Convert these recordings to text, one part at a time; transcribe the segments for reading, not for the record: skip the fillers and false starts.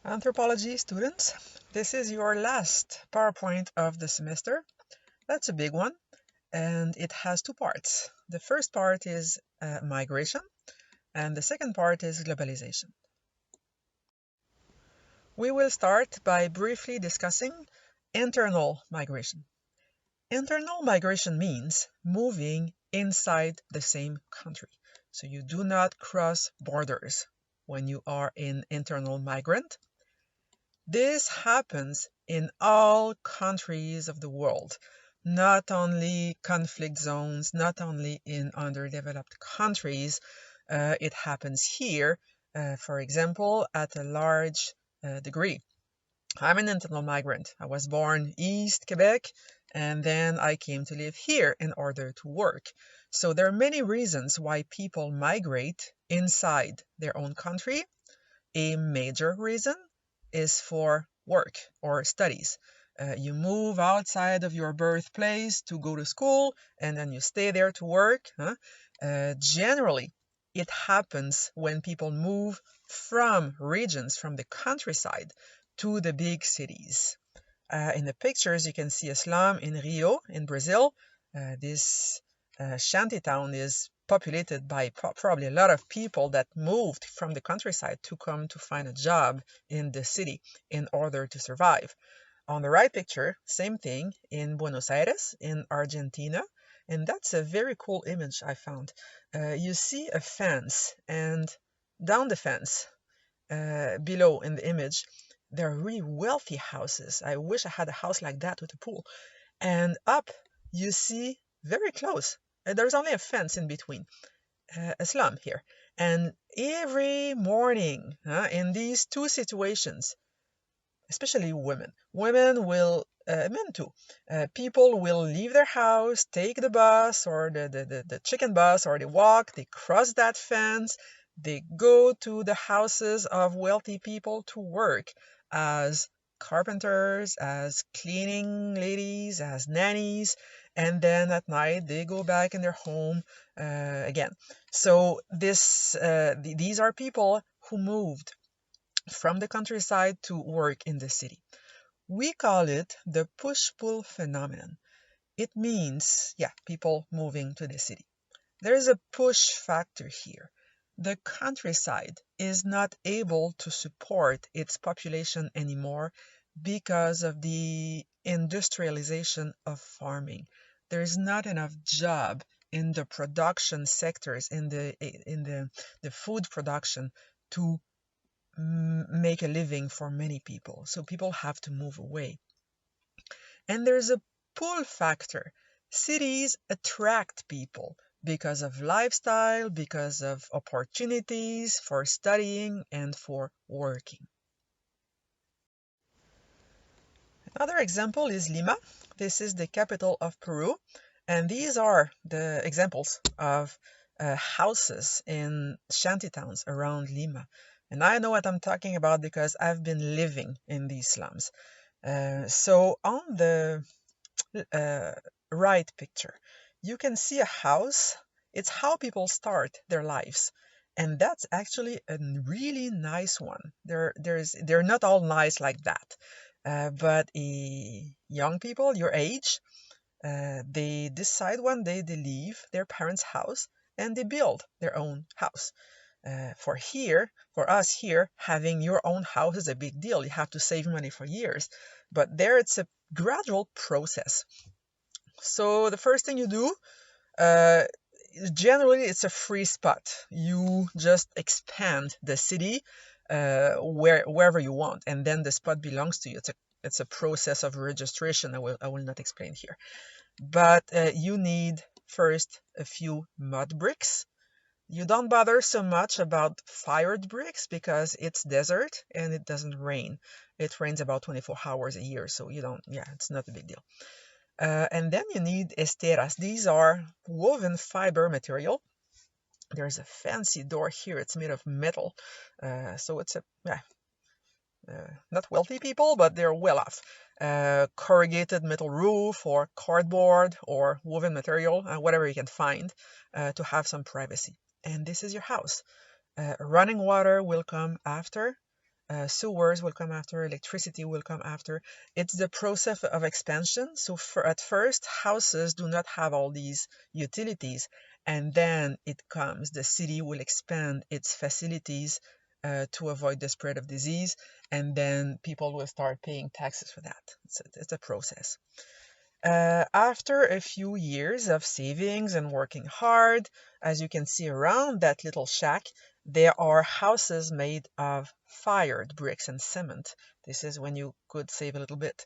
Anthropology students, this is your last PowerPoint of the semester. That's a big one, and it has two parts. The first part is migration, and the second part is globalization. We will start by briefly discussing internal migration. Internal migration means moving inside the same country. So you do not cross borders when you are an internal migrant. This happens in all countries of the world, not only conflict zones, not only in underdeveloped countries. It happens here, for example, at a large degree. I'm an internal migrant. I was born East Quebec, and then I came to live here in order to work. So there are many reasons why people migrate inside their own country. A major reason is for work or studies. You move outside of your birthplace to go to school, and then you stay there to work. Generally, it happens when people move from regions, from the countryside, to the big cities. In the pictures, you can see a slum in Rio, in Brazil. This shanty town is populated by probably a lot of people that moved from the countryside to come to find a job in the city in order to survive. On the right picture, same thing in Buenos Aires, in Argentina, and that's a very cool image I found. You see a fence, and down the fence, below in the image, there are really wealthy houses. I wish I had a house like that with a pool. And up, you see very close, there's only a fence in between, a slum here. And every morning, in these two situations, especially women will, men too, people will leave their house, take the bus or the chicken bus, or they walk, they cross that fence, they go to the houses of wealthy people to work as carpenters, as cleaning ladies, as nannies, and then at night they go back in their home again. So these are people who moved from the countryside to work in the city. We call it the push-pull phenomenon. It means, people moving to the city. There's a push factor here. The countryside is not able to support its population anymore because of the industrialization of farming. There's not enough job in the production sectors, in the food production, to make a living for many people. So people have to move away. And there's a pull factor. Cities attract people because of lifestyle, because of opportunities for studying and for working. Another example is Lima. This is the capital of Peru. And these are the examples of houses in shantytowns around Lima. And I know what I'm talking about because I've been living in these slums. So on the right picture, you can see a house. It's how people start their lives. And that's actually a really nice one. They're not all nice like that. But young people, your age, they decide one day they leave their parents' house and they build their own house. For us here, having your own house is a big deal. You have to save money for years. But there it's a gradual process. So the first thing you do, generally it's a free spot. You just expand the city wherever you want, and then the spot belongs to you. It's a process of registration. I will not explain here. But you need first a few mud bricks. You don't bother so much about fired bricks because it's desert and it doesn't rain. It rains about 24 hours a year, so it's not a big deal. And then you need esteras. These are woven fiber material. There's a fancy door here. It's made of metal. So it's not wealthy people, but they're well off. Corrugated metal roof or cardboard or woven material, whatever you can find to have some privacy. And this is your house. Running water will come after. sewers will come after, electricity will come after. It's the process of expansion. So at first, houses do not have all these utilities, and then the city will expand its facilities to avoid the spread of disease, and then people will start paying taxes for that. It's a process. After a few years of savings and working hard, as you can see around that little shack, there are houses made of fired bricks and cement. This is when you could save a little bit.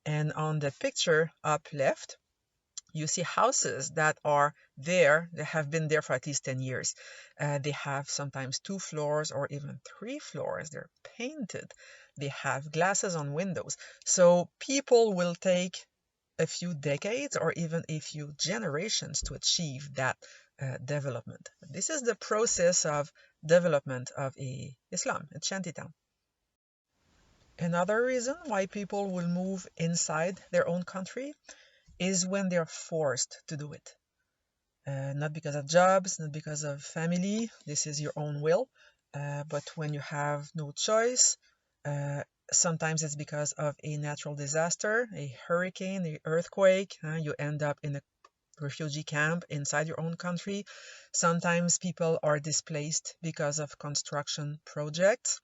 And on the picture up left, you see houses that are there, they have been there for at least 10 years. They have sometimes 2 floors or even 3 floors. They're painted. They have glasses on windows. So people will take a few decades or even a few generations to achieve that development. This is the process of development of Islam, a shantytown. Another reason why people will move inside their own country is when they're forced to do it. Not because of jobs, not because of family, this is your own will, but when you have no choice, sometimes it's because of a natural disaster, a hurricane, an earthquake, you end up in a refugee camp inside your own country. Sometimes people are displaced because of construction projects,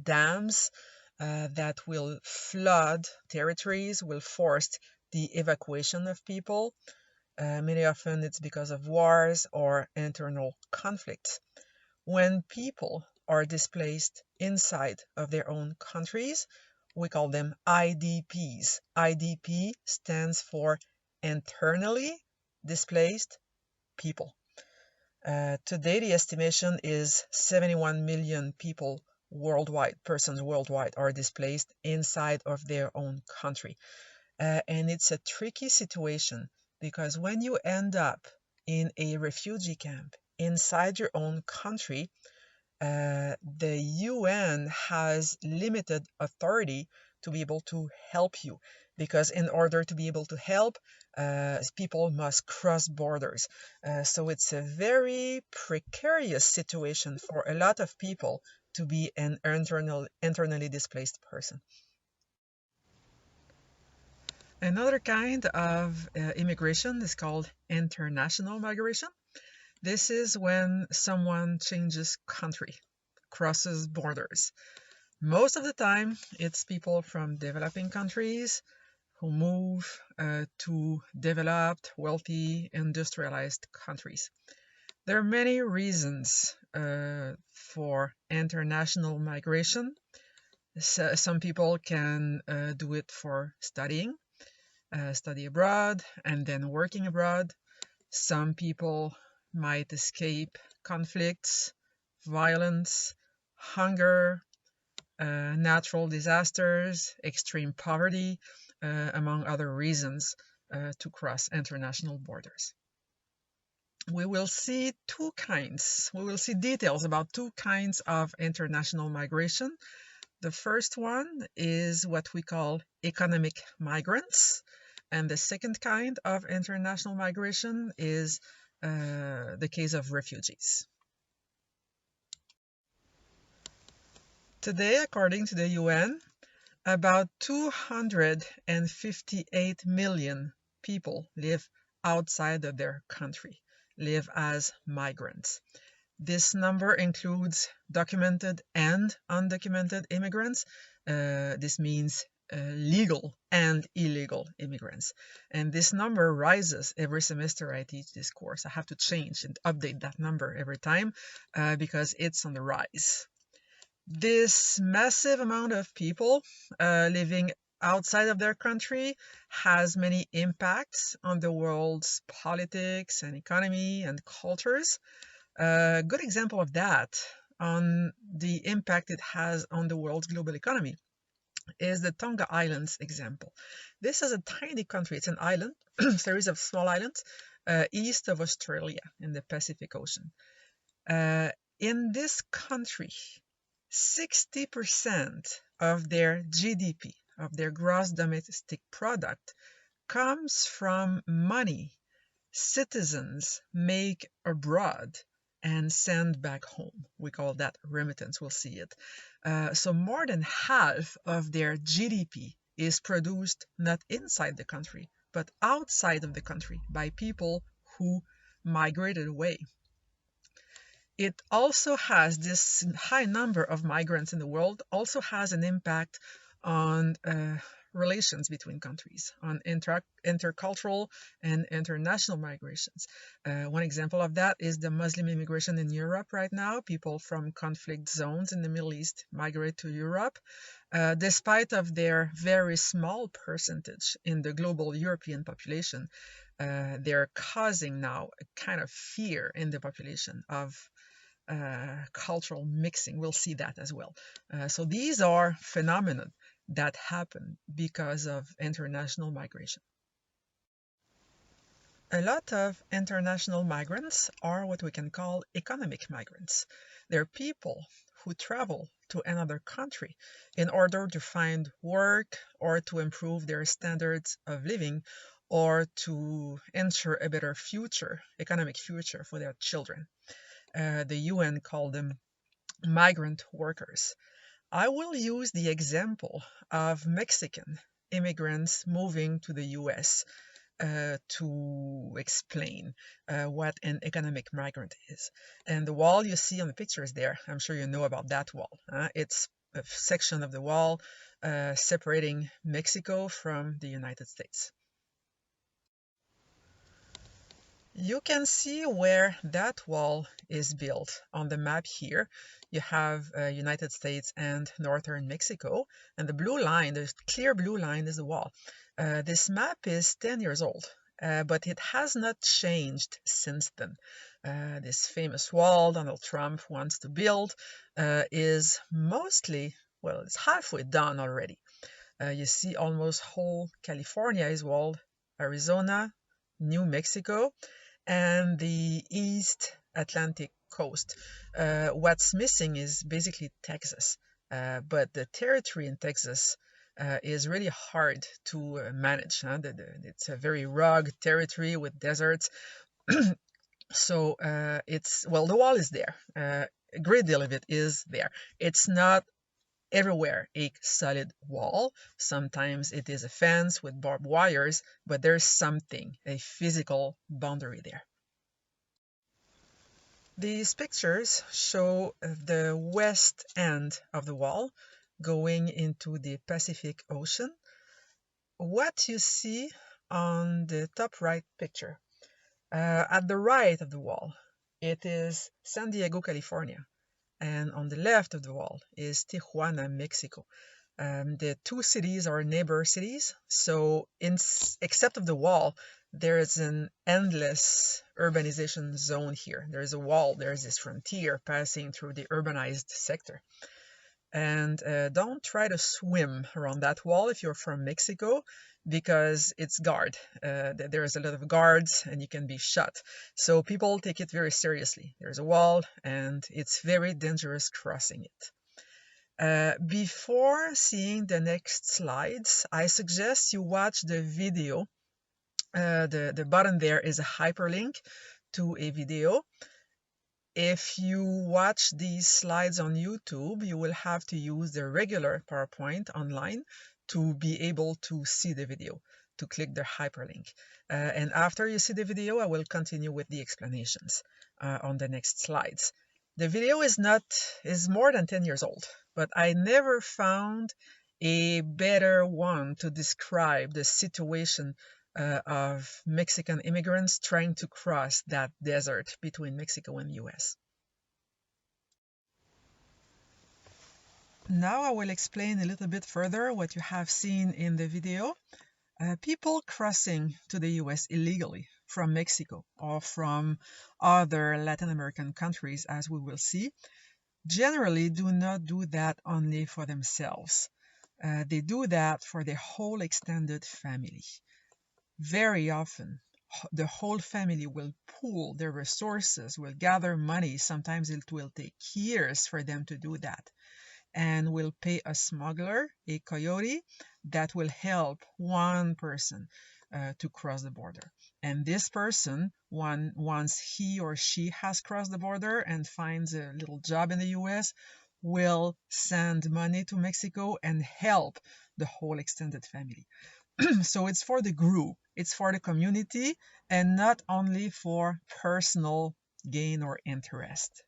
dams that will flood territories, will force the evacuation of people. Many often it's because of wars or internal conflicts. When people are displaced inside of their own countries, we call them IDPs. IDP stands for internally displaced people. Today, the estimation is 71 million people persons worldwide are displaced inside of their own country. And it's a tricky situation because when you end up in a refugee camp inside your own country, the UN has limited authority to be able to help you, because in order to be able to help, people must cross borders. So it's a very precarious situation for a lot of people to be an internally displaced person. Another kind of immigration is called international migration. This is when someone changes country, crosses borders. Most of the time, it's people from developing countries who move to developed, wealthy, industrialized countries. There are many reasons for international migration. Some people can do it for studying, study abroad, and then working abroad. Some people might escape conflicts, violence, hunger, natural disasters, extreme poverty, among other reasons to cross international borders. We will see details about 2 kinds of international migration. The first one is what we call economic migrants, and the second kind of international migration is the case of refugees. Today, according to the UN, about 258 million people live outside of their country, live as migrants. This number includes documented and undocumented immigrants. This means legal and illegal immigrants. And this number rises every semester I teach this course. I have to change and update that number every time because it's on the rise. This massive amount of people living outside of their country has many impacts on the world's politics and economy and cultures. A good example of that, on the impact it has on the world's global economy, is the Tonga Islands example. This is a tiny country. It's an island, a series of small islands east of Australia in the Pacific Ocean. In this country, 60% of their GDP, of their gross domestic product, comes from money citizens make abroad and send back home. We call that remittance. We'll see it. So more than half of their GDP is produced not inside the country, but outside of the country by people who migrated away. It also has this high number of migrants in the world, also has an impact on relations between countries, on intercultural and international migrations. One example of that is the Muslim immigration in Europe right now. People from conflict zones in the Middle East migrate to Europe. Despite of their very small percentage in the global European population, they're causing now a kind of fear in the population of cultural mixing. We'll see that as well. So these are phenomena that happen because of international migration. A lot of international migrants are what we can call economic migrants. They're people who travel to another country in order to find work or to improve their standards of living or to ensure a better future, economic future for their children. The UN called them migrant workers. I will use the example of Mexican immigrants moving to the US to explain what an economic migrant is. And the wall you see on the pictures there, I'm sure you know about that wall. It's a section of the wall separating Mexico from the United States. You can see where that wall is built on the map here. You have United States and northern Mexico, and the blue line, the clear blue line, is the wall. This map is 10 years old, but it has not changed since then. This famous wall Donald Trump wants to build is mostly, well, it's halfway done already. You see almost whole California is walled, Arizona, New Mexico, and the East Atlantic coast. What's missing is basically Texas, but the territory in Texas is really hard to manage. It's a very rugged territory with deserts. So the wall is there. A great deal of it is there. It's not everywhere a solid wall. Sometimes it is a fence with barbed wires, but there's something, a physical boundary there. These pictures show the west end of the wall going into the Pacific Ocean. What you see on the top right picture, at the right of the wall, it is San Diego, California. And on the left of the wall is Tijuana, Mexico. The two cities are neighbor cities, so except of the wall, there is an endless urbanization zone here. There is a wall, there is this frontier passing through the urbanized sector. And don't try to swim around that wall if you're from Mexico, because it's guard. There's a lot of guards and you can be shot. So people take it very seriously. There's a wall and it's very dangerous crossing it. Before seeing the next slides, I suggest you watch the video. The button there is a hyperlink to a video. If you watch these slides on YouTube, you will have to use the regular PowerPoint online to be able to see the video, to click the hyperlink. And after you see the video, I will continue with the explanations on the next slides. The video is more than 10 years old, but I never found a better one to describe the situation of Mexican immigrants trying to cross that desert between Mexico and the US. Now I will explain a little bit further what you have seen in the video. People crossing to the US illegally from Mexico or from other Latin American countries, as we will see, generally do not do that only for themselves. They do that for their whole extended family. Very often, the whole family will pool their resources, will gather money. Sometimes it will take years for them to do that. and will pay a smuggler, a coyote, that will help one person to cross the border. And this person, once he or she has crossed the border and finds a little job in the US, will send money to Mexico and help the whole extended family. So it's for the group, it's for the community, and not only for personal gain or interest.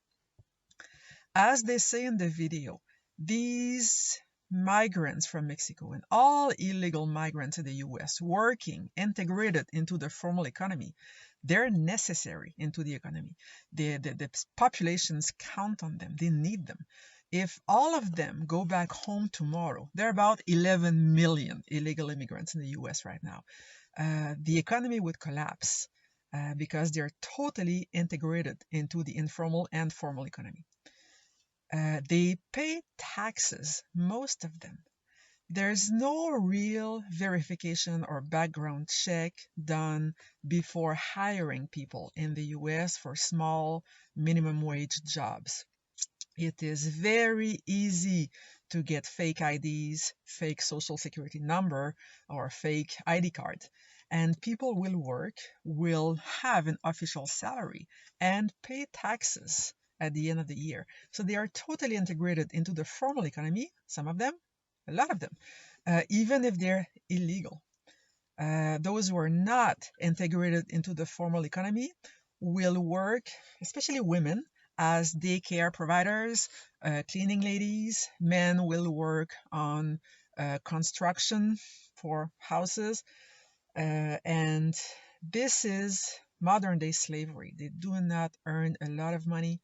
As they say in the video, these migrants from Mexico and all illegal migrants in the US working integrated into the formal economy, they're necessary into the economy. The populations count on them, they need them. If all of them go back home tomorrow, there are about 11 million illegal immigrants in the US right now. The economy would collapse because they're totally integrated into the informal and formal economy. They pay taxes, most of them. There's no real verification or background check done before hiring people in the US for small minimum wage jobs. It is very easy to get fake IDs, fake social security number, or fake ID card. And people will work, will have an official salary, and pay taxes at the end of the year. So they are totally integrated into the formal economy, some of them, a lot of them, even if they're illegal. Those who are not integrated into the formal economy will work, especially women, as daycare providers, cleaning ladies. Men will work on construction for houses. And this is modern day slavery. They do not earn a lot of money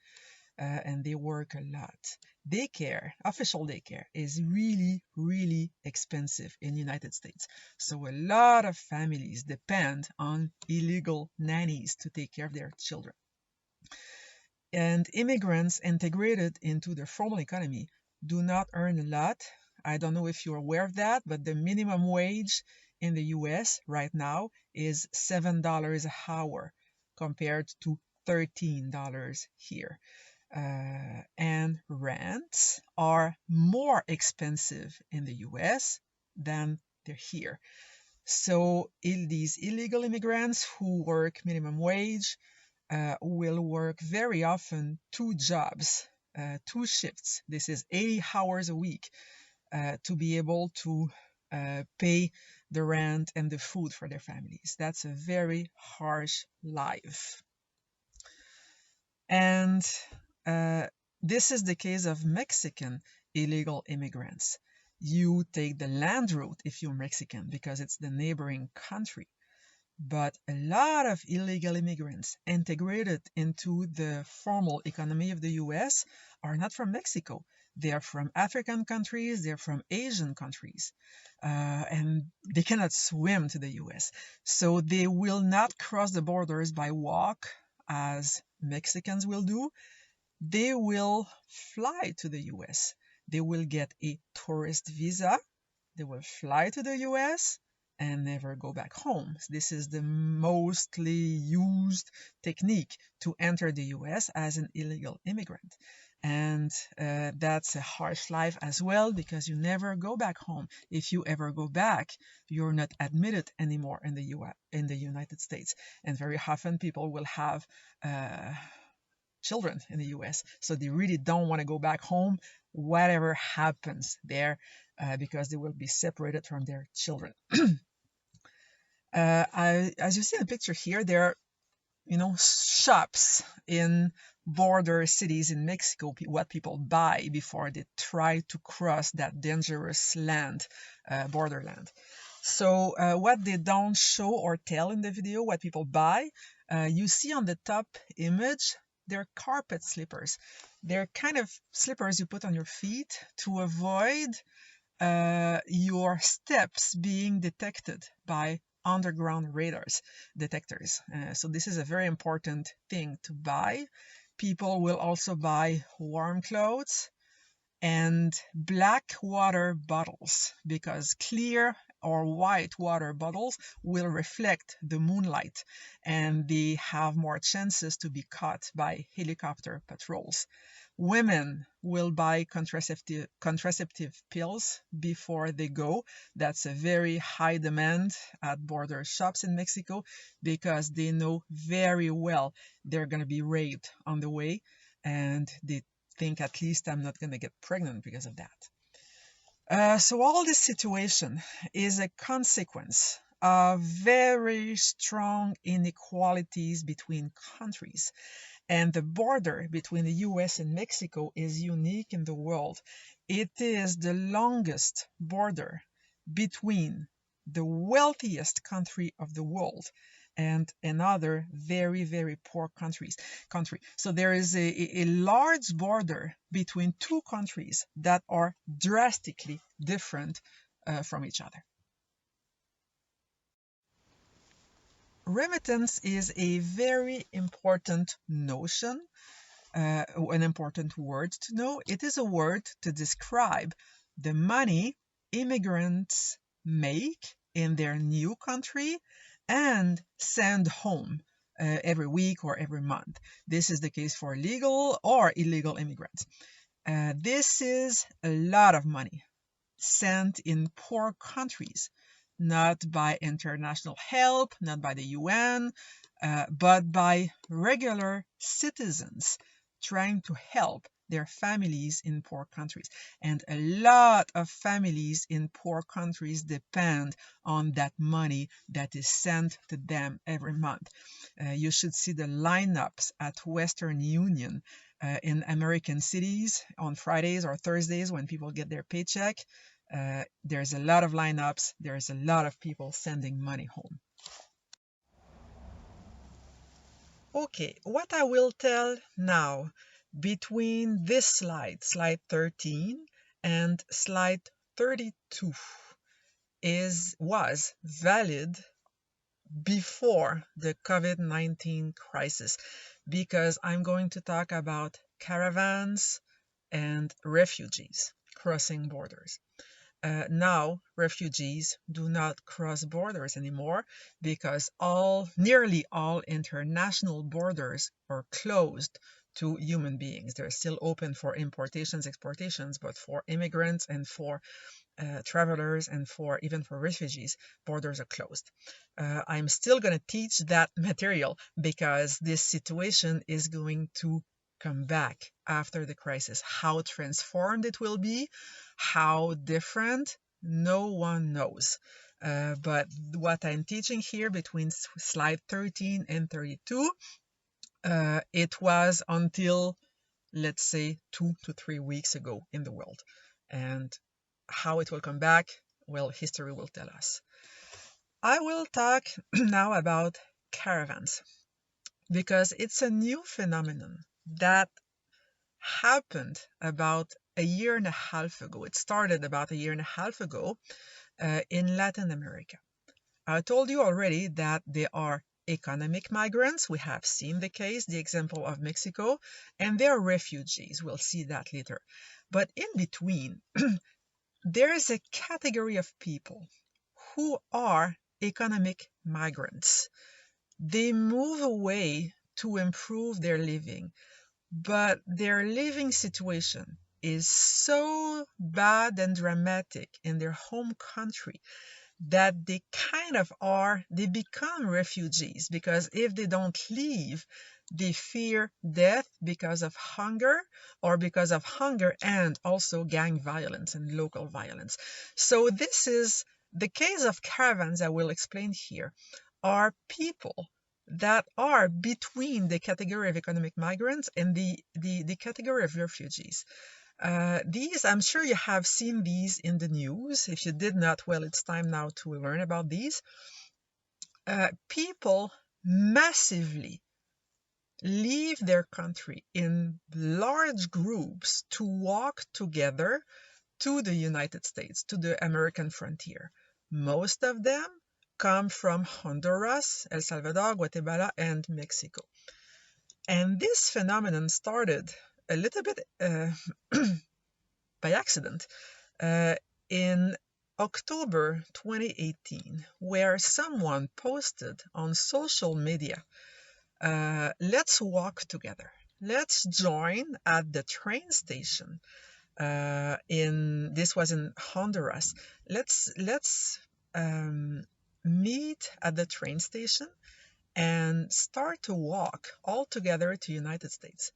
and they work a lot. Daycare, official daycare, is really, really expensive in the United States. So a lot of families depend on illegal nannies to take care of their children. And immigrants integrated into the formal economy do not earn a lot. I don't know if you're aware of that, but the minimum wage in the US right now is $7 an hour compared to $13 here. And rents are more expensive in the US than they're here. So these illegal immigrants who work minimum wage will work very often 2 jobs, 2 shifts. This is 80 hours a week to be able to pay the rent and the food for their families. That's a very harsh life. And this is the case of Mexican illegal immigrants. You take the land route if you're Mexican because it's the neighboring country. But a lot of illegal immigrants integrated into the formal economy of the US are not from Mexico. They are from African countries, they're from Asian countries, and they cannot swim to the US. So they will not cross the borders by walk as Mexicans will do. They will fly to the US. They will get a tourist visa. They will fly to the US and never go back home. This is the mostly used technique to enter the US as an illegal immigrant. And that's a harsh life as well because you never go back home. If you ever go back, you're not admitted anymore in the United States. And very often people will have children in the US. So they really don't want to go back home, whatever happens there, because they will be separated from their children. As you see in the picture here, there are, shops in border cities in Mexico, what people buy before they try to cross that dangerous land, borderland. So what they don't show or tell in the video, what people buy, you see on the top image, they're carpet slippers. They're kind of slippers you put on your feet to avoid your steps being detected by underground radars detectors. So this is a very important thing to buy. People will also buy warm clothes and black water bottles because clear or white water bottles will reflect the moonlight and they have more chances to be caught by helicopter patrols. Women will buy contraceptive pills before they go. That's a very high demand at border shops in Mexico because they know very well they're going to be raped on the way, and they think at least I'm not going to get pregnant because of that. So all this situation is a consequence of very strong inequalities between countries. And the border between the US and Mexico is unique in the world. It is the longest border between the wealthiest country of the world and another very, very poor country. So there is a large border between two countries that are drastically different from each other. Remittance is a very important notion, an important word to know. It is a word to describe the money immigrants make in their new country and send home every week or every month. This is the case for legal or illegal immigrants. This is a lot of money sent in poor countries, not by international help, not by the UN, but by regular citizens trying to help their families in poor countries. And a lot of families in poor countries depend on that money that is sent to them every month. You should see the lineups at Western Union in American cities on Fridays or Thursdays when people get their paycheck. There's a lot of lineups. There's a lot of people sending money home. Okay, what I will tell now between this slide 13, and slide 32 was valid before the COVID-19 crisis, because I'm going to talk about caravans and refugees crossing borders. Now, refugees do not cross borders anymore because nearly all international borders are closed to human beings. They're still open for importations, exportations, but for immigrants and for travelers and even for refugees, borders are closed. I'm still going to teach that material because this situation is going to come back after the crisis. How transformed it will be, how different, no one knows. But what I'm teaching here between slide 13 and 32, it was until, let's say, 2 to 3 weeks ago in the world. And how it will come back, well, history will tell us. I will talk now about caravans because it's a new phenomenon that happened about a year and a half ago. It started about a year and a half ago in Latin America. I told you already that there are economic migrants. We have seen the example of Mexico, and there are refugees. We'll see that later. But in between, there is a category of people who are economic migrants. They move away to improve their living, but their living situation is so bad and dramatic in their home country that they become refugees, because if they don't leave, they fear death because of hunger and also gang violence and local violence. So this is the case of caravans I will explain here, are people that are between the category of economic migrants and the category of refugees. These, I'm sure you have seen these in the news. If you did not, well, it's time now to learn about these. People massively leave their country in large groups to walk together to the United States, to the American frontier. Most of them come from Honduras, El Salvador, Guatemala, and Mexico. And this phenomenon started a little bit by accident in October 2018, where someone posted on social media, let's walk together. let's join at the train station. This was in Honduras. Let's meet at the train station and start to walk all together to United States.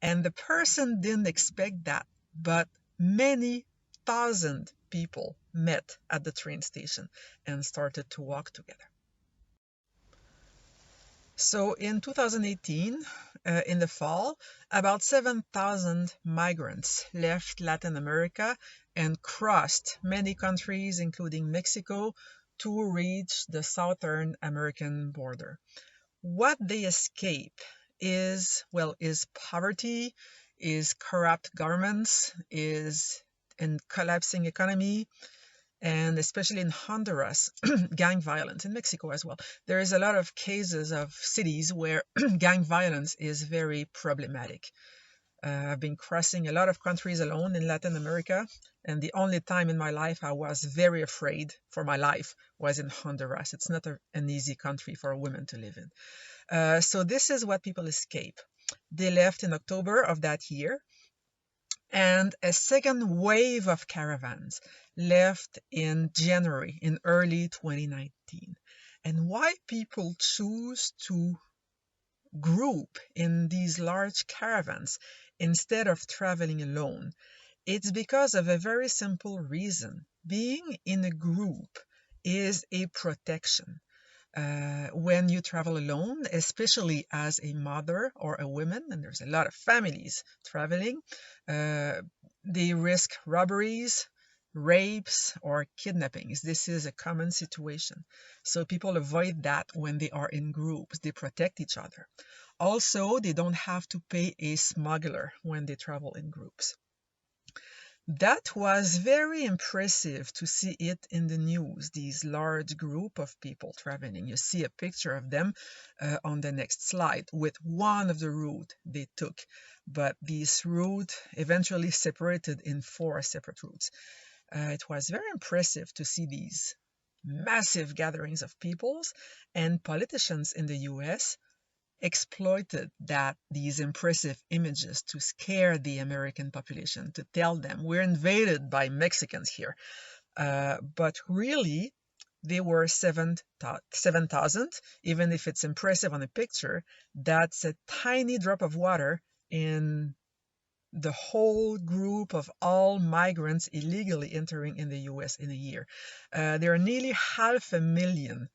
And the person didn't expect that, but many thousand people met at the train station and started to walk together. So in 2018, in the fall, about 7,000 migrants left Latin America and crossed many countries, including Mexico, to reach the Southern American border. What they escape is poverty, is corrupt governments, is a collapsing economy, and especially in Honduras, gang violence, in Mexico as well. There is a lot of cases of cities where gang violence is very problematic. I've been crossing a lot of countries alone in Latin America, and the only time in my life I was very afraid for my life was in Honduras. It's not an easy country for a woman to live in. So this is what people escape. They left in October of that year, and a second wave of caravans left in January, in early 2019. And why people choose to group in these large caravans instead of traveling alone, it's because of a very simple reason. Being in a group is a protection. When you travel alone, especially as a mother or a woman, and there's a lot of families traveling, they risk robberies, rapes, or kidnappings. This is a common situation. So people avoid that when they are in groups. They protect each other. Also, they don't have to pay a smuggler when they travel in groups. That was very impressive to see it in the news, these large group of people traveling. You see a picture of them on the next slide with one of the route they took. But this route eventually separated in 4 separate routes. It was very impressive to see these massive gatherings of peoples, and politicians in the US exploited these impressive images to scare the American population, to tell them we're invaded by Mexicans here. But really, they were 7,000. Even if it's impressive on a picture, that's a tiny drop of water in the whole group of all migrants illegally entering in the US in a year. There are nearly 500,000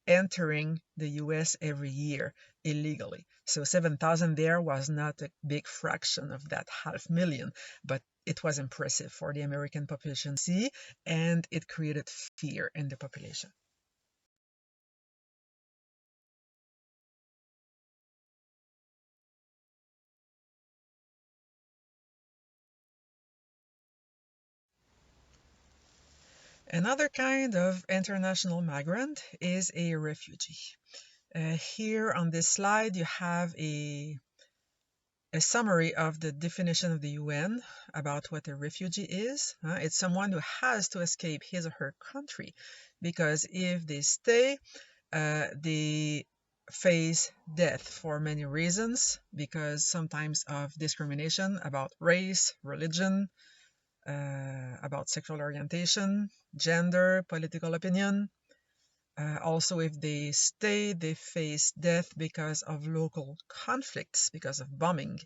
entering the US every year illegally. So 7,000 there was not a big fraction of that 500,000, but it was impressive for the American population to see, and it created fear in the population. Another kind of international migrant is a refugee. Here on this slide, you have a summary of the definition of the UN about what a refugee is. It's someone who has to escape his or her country, because if they stay, they face death for many reasons, because sometimes of discrimination about race, religion, about sexual orientation, gender, political opinion. Also, if they stay, they face death because of local conflicts, because of bombing,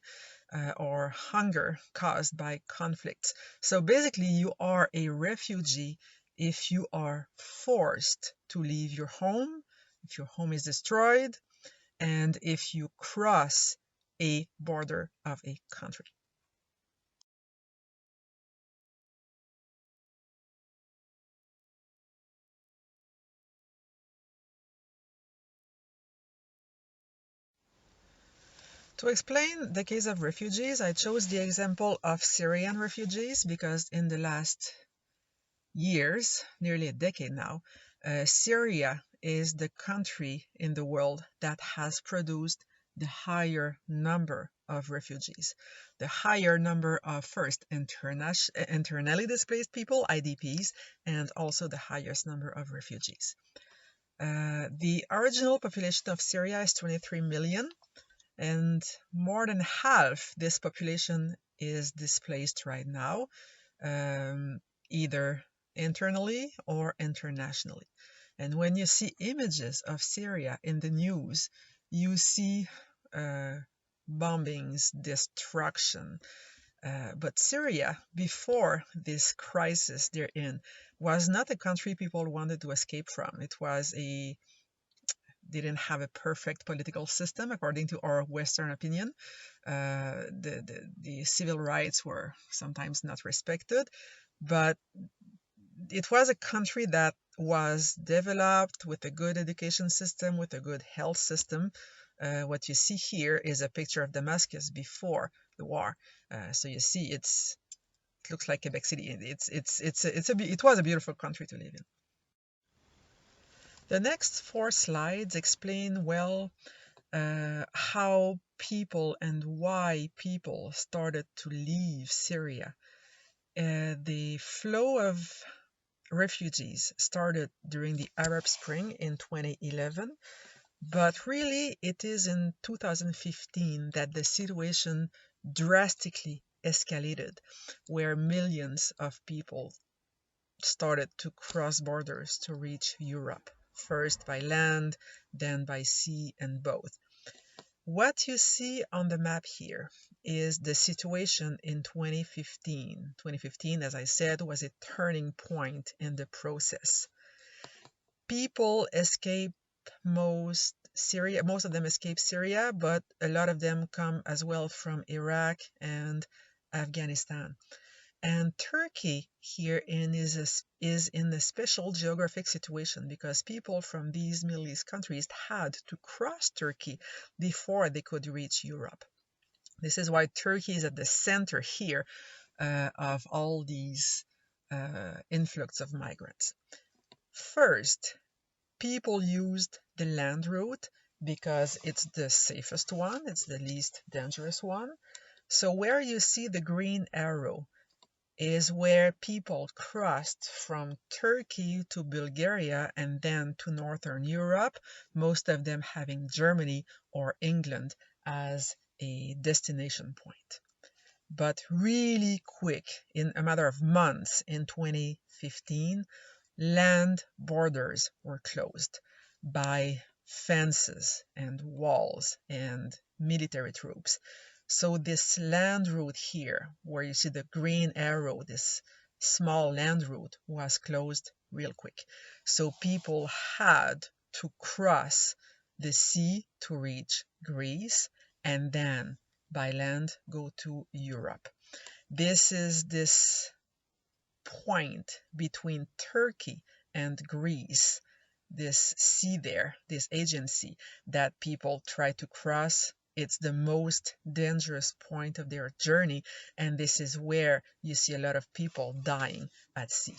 or hunger caused by conflicts. So basically, you are a refugee if you are forced to leave your home, if your home is destroyed, and if you cross a border of a country. To explain the case of refugees, I chose the example of Syrian refugees because in the last years, nearly a decade now, Syria is the country in the world that has produced the higher number of refugees, the higher number of first internally displaced people, IDPs, and also the highest number of refugees. The original population of Syria is 23 million. and more than half this population is displaced right now, either internally or internationally. And when you see images of Syria in the news, you see bombings, destruction. But Syria, before this crisis they're in, was not a country people wanted to escape from. It was didn't have a perfect political system, according to our Western opinion. The civil rights were sometimes not respected, but it was a country that was developed with a good education system, with a good health system. What you see here is a picture of Damascus before the war. So you see, it looks like Quebec City. It was a beautiful country to live in. The next four slides explain well how people and why people started to leave Syria. The flow of refugees started during the Arab Spring in 2011, but really it is in 2015 that the situation drastically escalated, where millions of people started to cross borders to reach Europe, first by land, then by sea, and both. What you see on the map here is the situation in 2015. 2015, as I said, was a turning point in the process. People escape most of them escape Syria, but a lot of them come as well from Iraq and Afghanistan. And Turkey here is in a special geographic situation because people from these Middle East countries had to cross Turkey before they could reach Europe. This is why Turkey is at the center here of all these influx of migrants. First, people used the land route because it's the safest one, it's the least dangerous one. So where you see the green arrow is where people crossed from Turkey to Bulgaria and then to Northern Europe, most of them having Germany or England as a destination point. But really quick, in a matter of months in 2015, land borders were closed by fences and walls and military troops. So this land route here, where you see the green arrow, this small land route, was closed real quick. So people had to cross the sea to reach Greece and then by land go to Europe. This is this point between Turkey and Greece, this sea there, this agency that people try to cross. It's the most dangerous point of their journey, and this is where you see a lot of people dying at sea.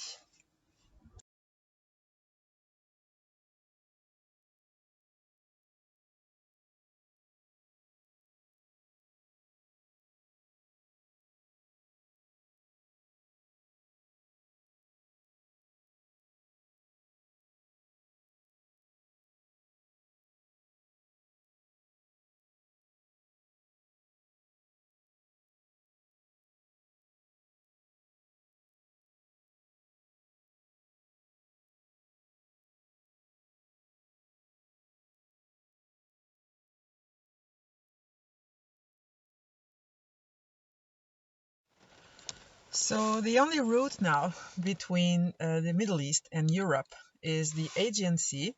So the only route now between the Middle East and Europe is the agency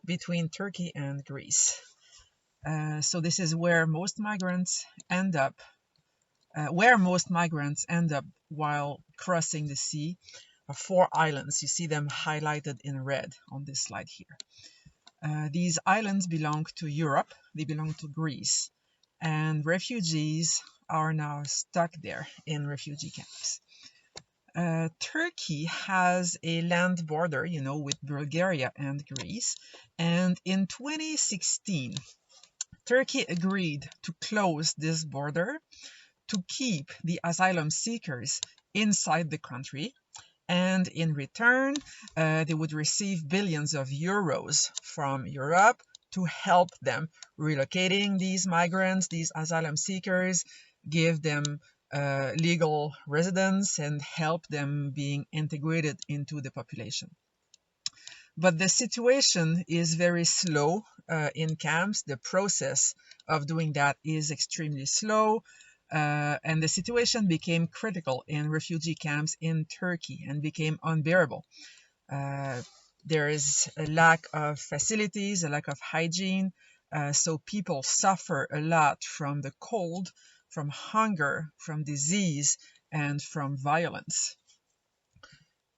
between Turkey and Greece. So this is where most migrants end up while crossing the sea. Four islands. You see them highlighted in red on this slide here. These islands belong to Europe. They belong to Greece. And refugees are now stuck there in refugee camps. Turkey has a land border, with Bulgaria and Greece. And in 2016, Turkey agreed to close this border to keep the asylum seekers inside the country, and in return, they would receive billions of euros from Europe to help them relocating these migrants, these asylum seekers, give them legal residence and help them being integrated into the population. But the situation is very slow in camps. The process of doing that is extremely slow. And the situation became critical in refugee camps in Turkey and became unbearable. There is a lack of facilities, a lack of hygiene, so people suffer a lot from the cold, from hunger, from disease, and from violence.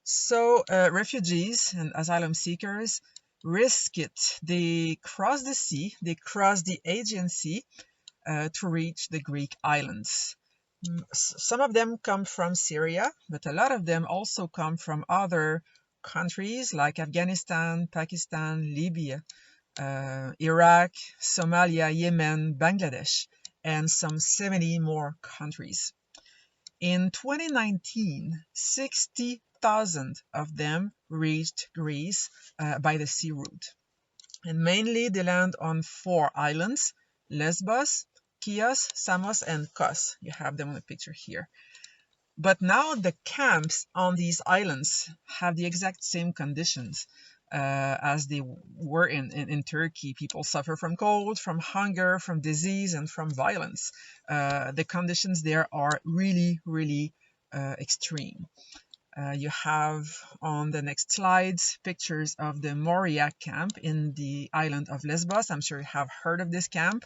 So refugees and asylum seekers risk it. They cross the sea, they cross the Aegean Sea to reach the Greek islands. Some of them come from Syria, but a lot of them also come from other countries like Afghanistan, Pakistan, Libya, Iraq, Somalia, Yemen, Bangladesh, and some 70 more countries. In 2019, 60,000 of them reached Greece by the sea route. And mainly they land on 4 islands: Lesbos, Chios, Samos, and Kos. You have them on the picture here. But now the camps on these islands have the exact same conditions as they were in Turkey. People suffer from cold, from hunger, from disease, and from violence. The conditions there are really, really extreme. You have on the next slides pictures of the Moria camp in the island of Lesbos. I'm sure you have heard of this camp.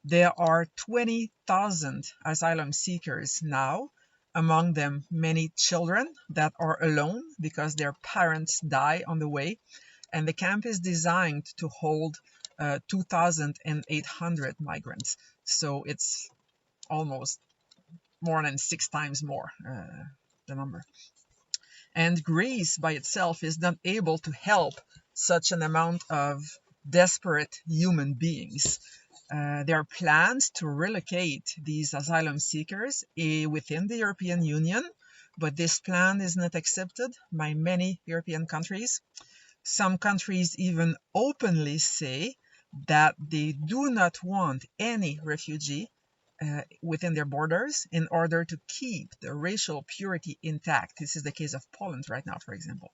There are 20,000 asylum seekers now, among them many children that are alone because their parents die on the way. And the camp is designed to hold 2,800 migrants. So it's almost more than 6 times more, the number. And Greece by itself is not able to help such an amount of desperate human beings. There are plans to relocate these asylum seekers within the European Union, but this plan is not accepted by many European countries. Some countries even openly say that they do not want any refugee within their borders in order to keep the racial purity intact. This is the case of Poland right now, for example.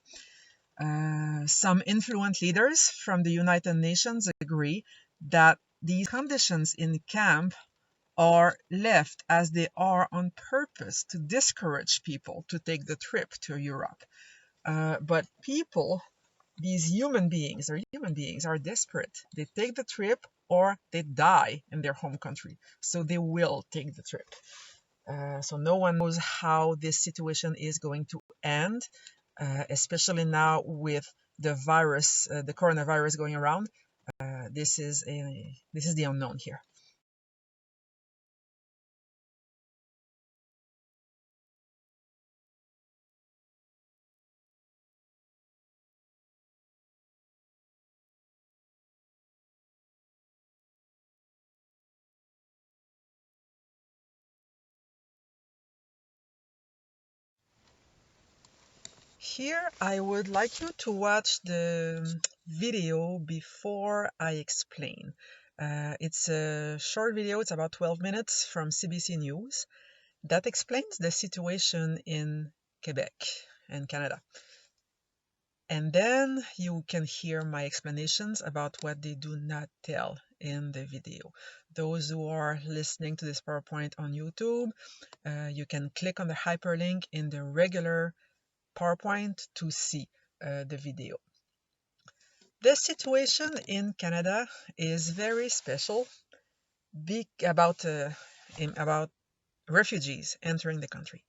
Some influential leaders from the United Nations agree that these conditions in camp are left as they are on purpose to discourage people to take the trip to Europe. But people, these human beings are desperate. They take the trip or they die in their home country. So they will take the trip. So no one knows how this situation is going to end, especially now with the virus, the coronavirus going around. This is the unknown here. Here, I would like you to watch the video before I explain. It's a short video, it's about 12 minutes from CBC News that explains the situation in Quebec and Canada. And then you can hear my explanations about what they do not tell in the video. Those who are listening to this PowerPoint on YouTube, you can click on the hyperlink in the regular PowerPoint to see the video. The situation in Canada is very special about refugees entering the country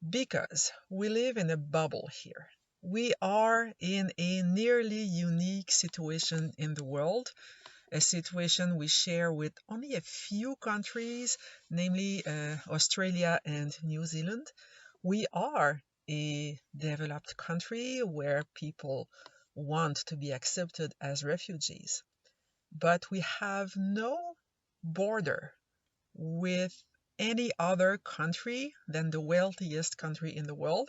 because we live in a bubble here. We are in a nearly unique situation in the world, a situation we share with only a few countries, namely Australia and New Zealand. We are a developed country where people want to be accepted as refugees, but we have no border with any other country than the wealthiest country in the world,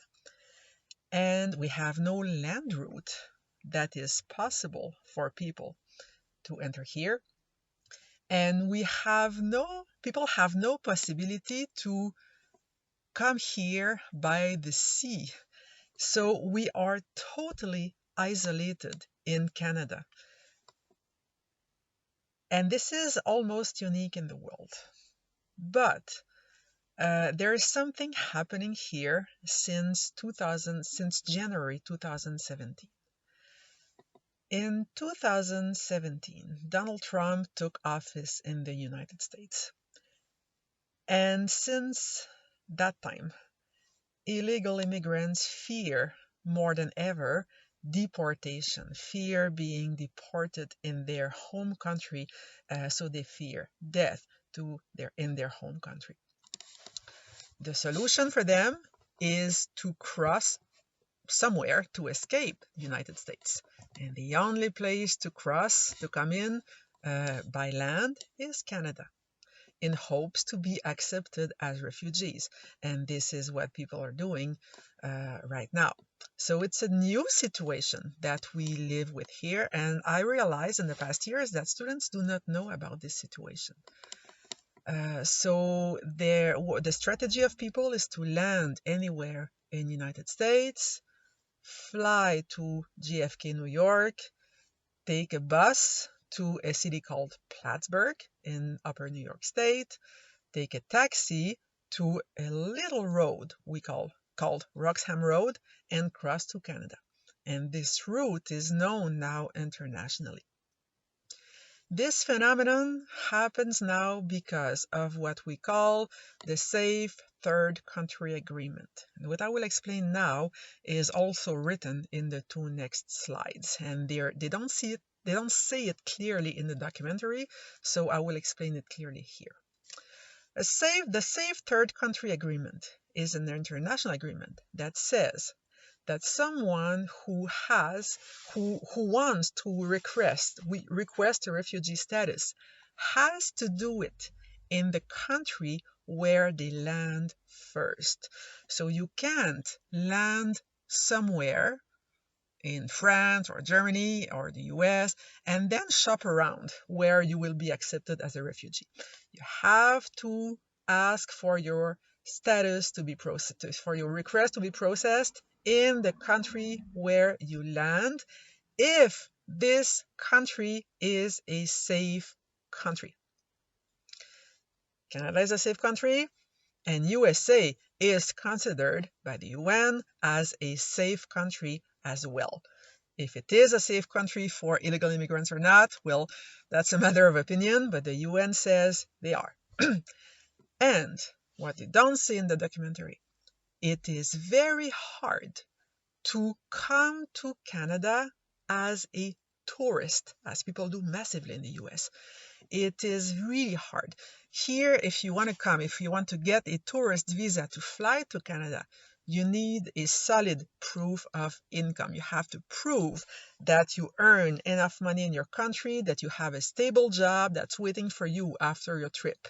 and we have no land route that is possible for people to enter here. And people have no possibility to come here by the sea. So we are totally isolated in Canada. And this is almost unique in the world. But there is something happening here since January 2017. In 2017, Donald Trump took office in the United States. And since that time, illegal immigrants fear more than ever deportation, fear being deported in their home country, so they fear death in their home country. The solution for them is to cross somewhere to escape the United States. And the only place to cross, to come in by land, is Canada, in hopes to be accepted as refugees. And this is what people are doing right now. So it's a new situation that we live with here. And I realized in the past years that students do not know about this situation. So the strategy of people is to land anywhere in the United States, fly to JFK, New York, take a bus to a city called Plattsburgh in Upper New York State, take a taxi to a little road called Roxham Road, and cross to Canada. And this route is known now internationally. This phenomenon happens now because of what we call the Safe Third Country Agreement. And what I will explain now is also written in the two next slides. And they don't say it clearly in the documentary, so I will explain it clearly here. The Safe Third Country Agreement is an international agreement that says that someone who wants to request a refugee status has to do it in the country where they land first. So you can't land somewhere in France or Germany or the US and then shop around where you will be accepted as a refugee. You have to ask for your status to be processed, for your request to be processed in the country where you land, if this country is a safe country. Canada is a safe country, and USA is considered by the UN as a safe country as well. If it is a safe country for illegal immigrants or not, well, that's a matter of opinion, but the UN says they are. And what you don't see in the documentary, it is very hard to come to Canada as a tourist, as people do massively in the US. It is really hard. Here, if you want to get a tourist visa to fly to Canada, you need a solid proof of income. You have to prove that you earn enough money in your country, that you have a stable job that's waiting for you after your trip.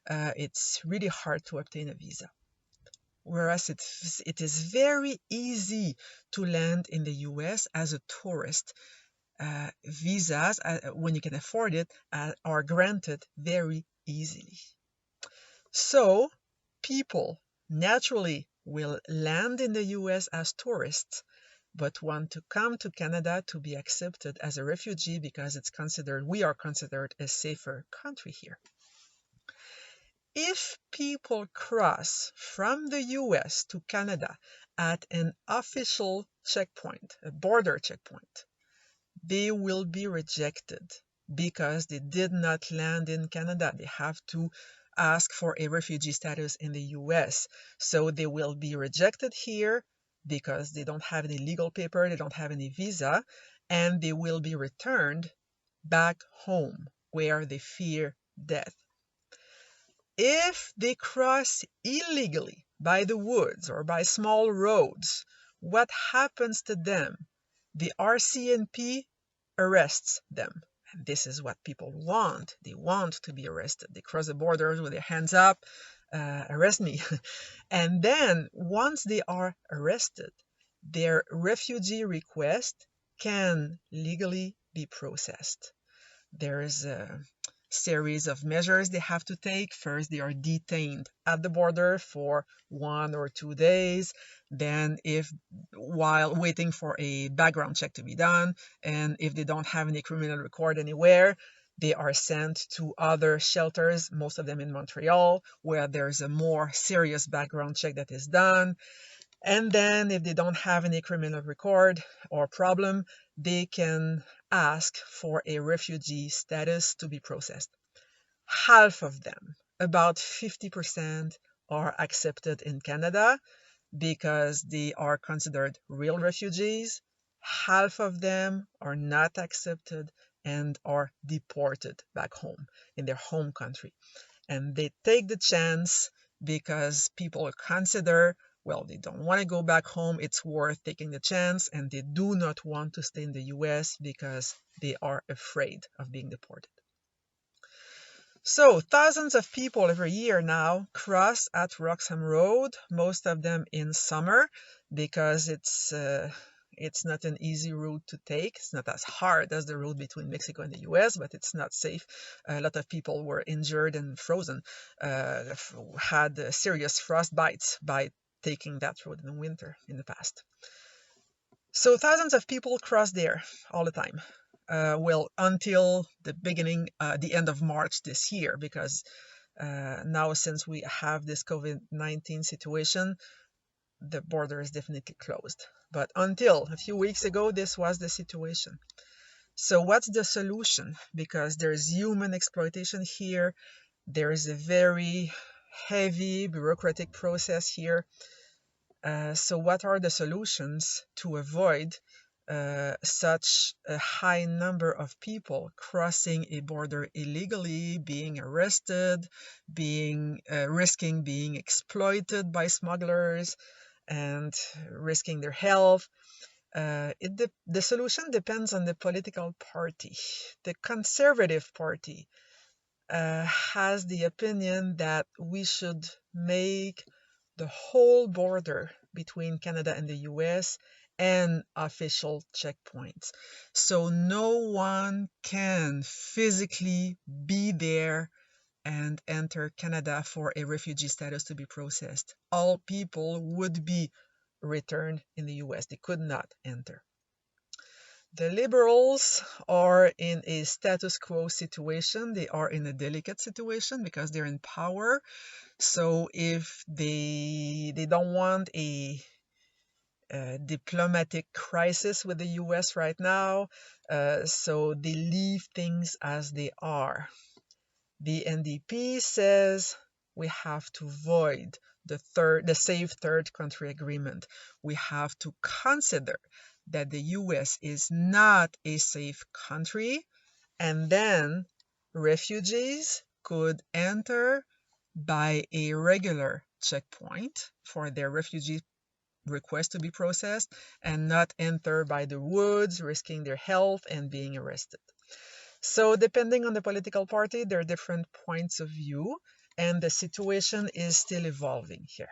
It's really hard to obtain a visa. Whereas it is very easy to land in the US as a tourist. Visas, when you can afford it, are granted very easily. So people naturally will land in the US as tourists, but want to come to Canada to be accepted as a refugee because we are considered a safer country here. If people cross from the US to Canada at an official checkpoint, a border checkpoint, they will be rejected because they did not land in Canada. They have to ask for a refugee status in the US. So they will be rejected here because they don't have any legal paper, they don't have any visa, and they will be returned back home where they fear death. If they cross illegally by the woods or by small roads, what happens to them? The RCMP arrests them. And this is what people want. They want to be arrested. They cross the borders with their hands up, arrest me. And then once they are arrested, their refugee request can legally be processed. There is a series of measures they have to take. First, they are detained at the border for 1 or 2 days. Then, if while waiting for a background check to be done, and if they don't have any criminal record anywhere, they are sent to other shelters, most of them in Montreal, where there's a more serious background check that is done. And then if they don't have any criminal record or problem, they can ask for a refugee status to be processed. Half of them, about 50%, are accepted in Canada because they are considered real refugees. Half of them are not accepted and are deported back home in their home country. And they take the chance because people consider, well, they don't want to go back home, it's worth taking the chance, and they do not want to stay in the US because they are afraid of being deported. So thousands of people every year now cross at Roxham Road, most of them in summer, because it's not an easy route to take. It's not as hard as the road between Mexico and the US, but it's not safe. A lot of people were injured and frozen, had serious frost bites by taking that road in the winter in the past. So thousands of people cross there all the time. Well, until the end of March this year, because now since we have this COVID-19 situation, the border is definitely closed. But until a few weeks ago, this was the situation. So what's the solution? Because there's human exploitation here. There is a very heavy bureaucratic process here. So what are the solutions to avoid such a high number of people crossing a border illegally, being arrested, risking being exploited by smugglers, and risking their health? The solution depends on the political party. The Conservative Party has the opinion that we should make the whole border between Canada and the US and official checkpoints. So no one can physically be there and enter Canada for a refugee status to be processed. All people would be returned in the US. They could not enter. The Liberals are in a status quo situation. They are in a delicate situation because they're in power. So if they don't want a diplomatic crisis with the US right now, so they leave things as they are. The NDP says we have to void the Safe Third Country Agreement. We have to consider that the US is not a safe country, and then refugees could enter by a regular checkpoint for their refugee request to be processed and not enter by the woods, risking their health and being arrested. So depending on the political party, there are different points of view, and the situation is still evolving here.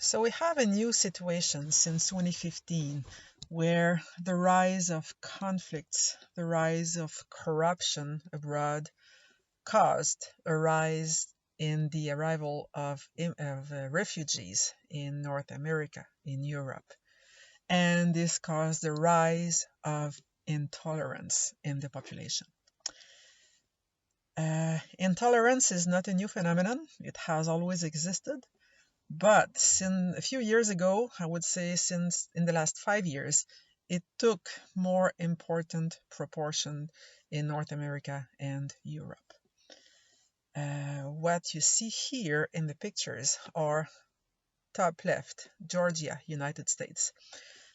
So we have a new situation since 2015 where the rise of conflicts, the rise of corruption abroad caused a rise in the arrival of refugees in North America, in Europe. And this caused the rise of intolerance in the population. Intolerance is not a new phenomenon. It has always existed. But since a few years ago, I would say since in the last 5 years, it took more important proportion in North America and Europe. what you see here in the pictures are top left, Georgia, United States.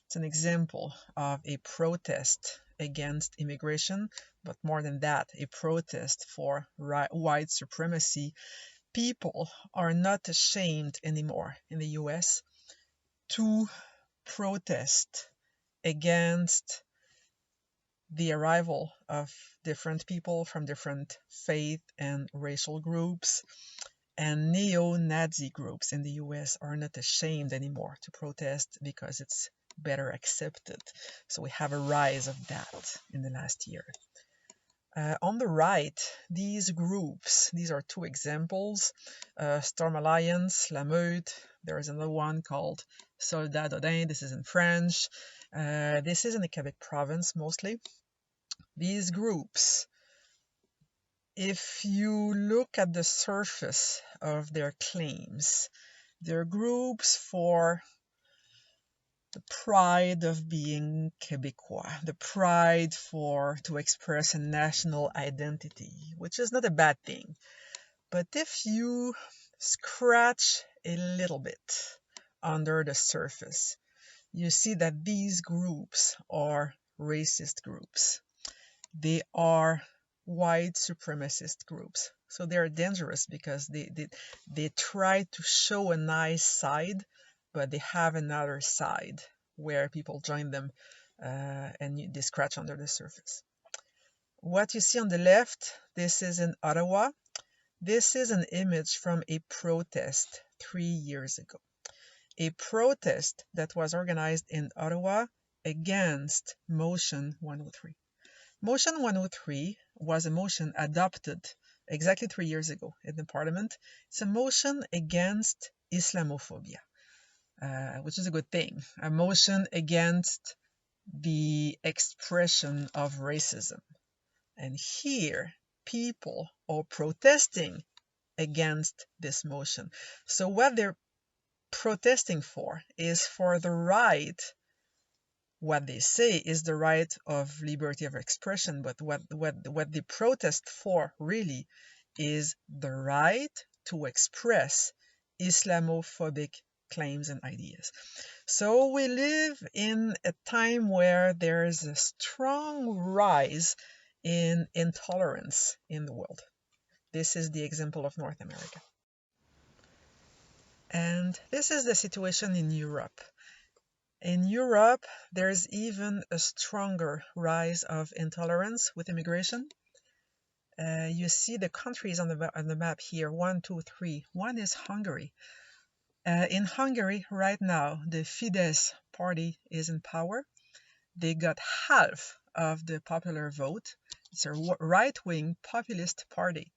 It's an example of a protest against immigration, but more than that, a protest for white supremacy. People are not ashamed anymore in the US to protest against the arrival of different people from different faith and racial groups. And neo-Nazi groups in the US are not ashamed anymore to protest because it's better accepted. So we have a rise of that in the last year. On the right, these groups, these are two examples, Storm Alliance, La Meute, there is another one called Soldats d'Odin, this is in French, this is in the Quebec province mostly. These groups, if you look at the surface of their claims, they're groups for the pride of being Quebecois, the pride to express a national identity, which is not a bad thing. But if you scratch a little bit under the surface, you see that these groups are racist groups. They are white supremacist groups. So they're dangerous because they try to show a nice side, but they have another side where people join them and they scratch under the surface. What you see on the left, this is in Ottawa. This is an image from a protest 3 years ago. A protest that was organized in Ottawa against Motion 103. Motion 103 was a motion adopted exactly 3 years ago in the Parliament. It's a motion against Islamophobia, which is a good thing. A motion against the expression of racism. And here, people are protesting against this motion. So what they're protesting for is for the right. What they say is the right of liberty of expression, but what they protest for really is the right to express Islamophobic claims and ideas. So we live in a time where there is a strong rise in intolerance in the world. This is the example of North America. And this is the situation in Europe. In Europe, there's even a stronger rise of intolerance with immigration. You see the countries on the map here, 1, 2, 3. One is Hungary. In Hungary, right now, the Fidesz party is in power. They got half of the popular vote. It's a right-wing populist party.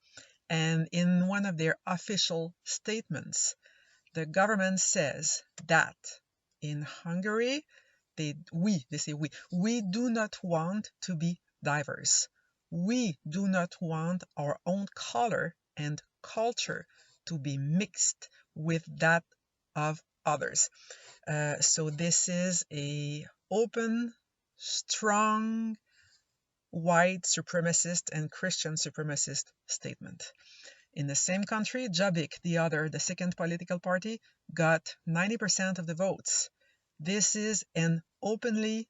And in one of their official statements, the government says that in Hungary, they say we do not want to be diverse. We do not want our own color and culture to be mixed with that of others. So this is a open, strong, white supremacist and Christian supremacist statement. In the same country, Jobbik, the second political party, got 90% of the votes. This is an openly,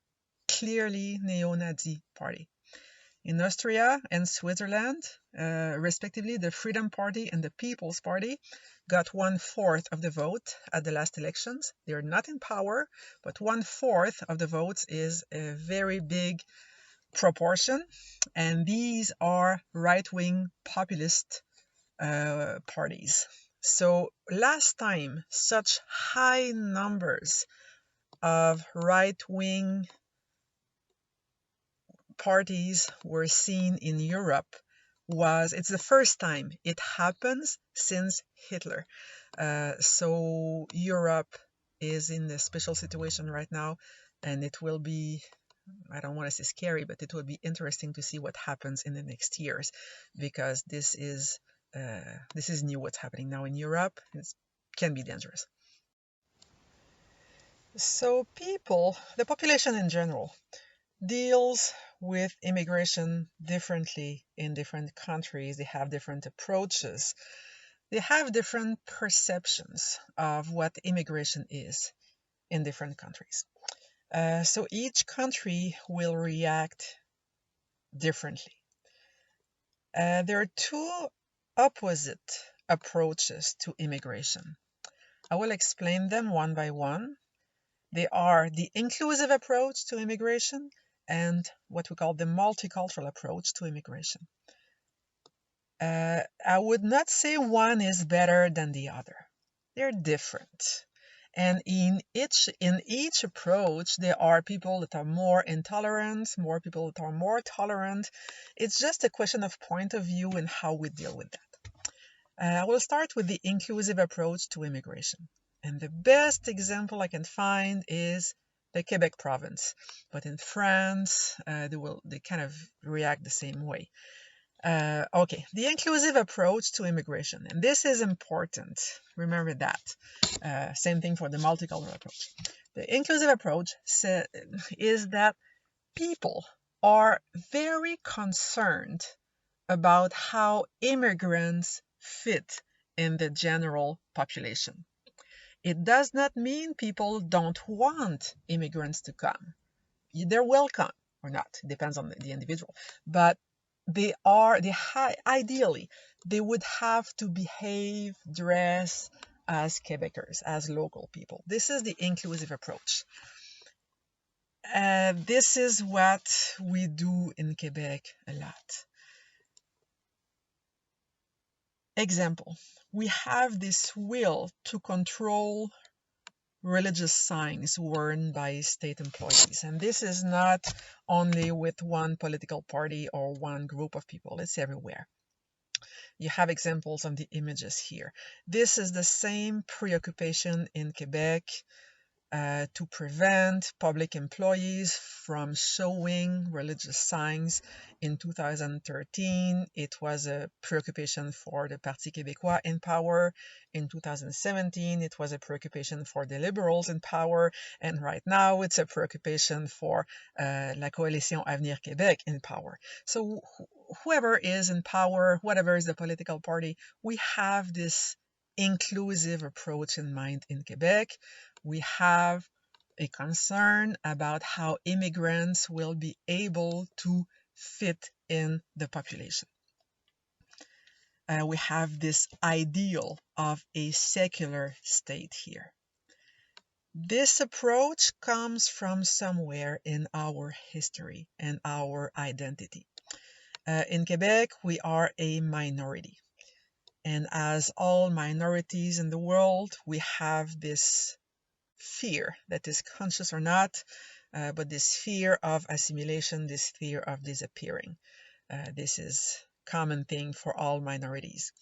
clearly neo-Nazi party. In Austria and Switzerland, respectively, the Freedom Party and the People's Party got 1/4 of the vote at the last elections. They're not in power, but 1/4 of the votes is a very big proportion. And these are right-wing populist parties. So last time such high numbers of right-wing parties were seen in Europe it's the first time it happens since Hitler. So Europe is in a special situation right now, and it will be, I don't want to say scary, but it will be interesting to see what happens in the next years, because this is new what's happening now in Europe. It can be dangerous. So the population in general, deals with immigration differently in different countries. They have different approaches. they have different perceptions of what immigration is in different countries. So each country will react differently. There are two opposite approaches to immigration. I will explain them one by one. They are the inclusive approach to immigration and what we call the multicultural approach to immigration. I would not say one is better than the other. They're different. And in each approach, there are people that are more intolerant, more people that are more tolerant. It's just a question of point of view and how we deal with that. I will start with the inclusive approach to immigration. And the best example I can find is the Quebec province. But in France, they kind of react the same way. Okay, the inclusive approach to immigration, and this is important. Remember that. Same thing for the multicultural approach. The inclusive approach is that people are very concerned about how immigrants fit in the general population. It does not mean people don't want immigrants to come. They're welcome or not. It depends on the individual. But ideally, they would have to behave, dress as Quebecers, as local people. This is the inclusive approach. This is what we do in Quebec a lot. Example, we have this will to control religious signs worn by state employees. And this is not only with one political party or one group of people, it's everywhere. You have examples on the images here. This is the same preoccupation in Quebec to prevent public employees from showing religious signs. In 2013, it was a preoccupation for the Parti Québécois in power. In 2017, it was a preoccupation for the Liberals in power. And right now, it's a preoccupation for La Coalition Avenir Québec in power. So whoever is in power, whatever is the political party, we have this inclusive approach in mind in Quebec. We have a concern about how immigrants will be able to fit in the population. We have this ideal of a secular state here. This approach comes from somewhere in our history and our identity. In Quebec, we are a minority. And as all minorities in the world, we have this fear that is conscious or not, but this fear of assimilation, this fear of disappearing. This is a common thing for all minorities.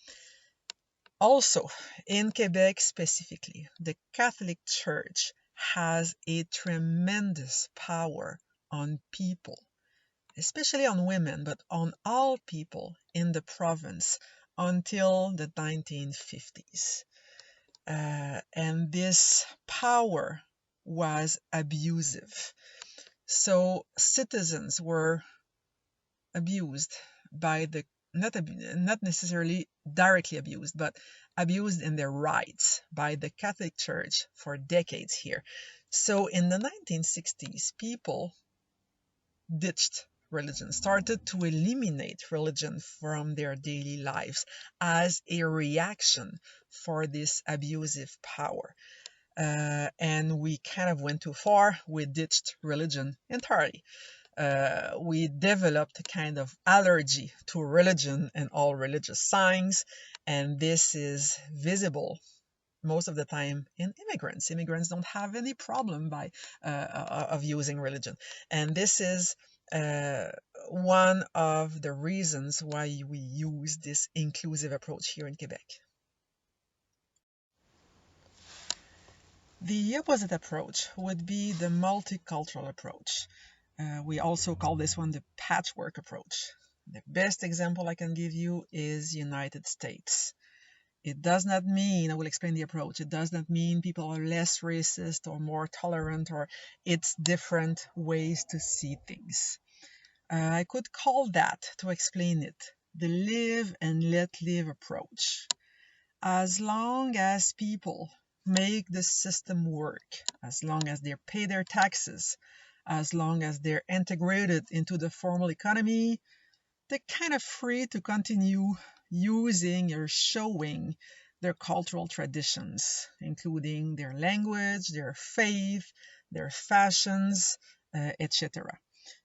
Also, in Quebec specifically, the Catholic Church has a tremendous power on people, especially on women, but on all people in the province until the 1950s. And this power was abusive. So citizens were abused by the, not necessarily directly abused, but abused in their rights by the Catholic Church for decades here. So in the 1960s, people ditched religion, started to eliminate religion from their daily lives as a reaction for this abusive power. And we kind of went too far. We ditched religion entirely. We developed a kind of allergy to religion and all religious signs, and this is visible most of the time in immigrants. Immigrants don't have any problem of using religion, and this is one of the reasons why we use this inclusive approach here in Quebec. The opposite approach would be the multicultural approach. We also call this one the patchwork approach. The best example I can give you is United States. It does not mean, I will explain the approach, it does not mean people are less racist or more tolerant, or it's different ways to see things. I could call that, to explain it, the live and let live approach. as long as people make the system work, as long as they pay their taxes, as long as they're integrated into the formal economy, they're kind of free to continue using or showing their cultural traditions, including their language, their faith, their fashions, etc.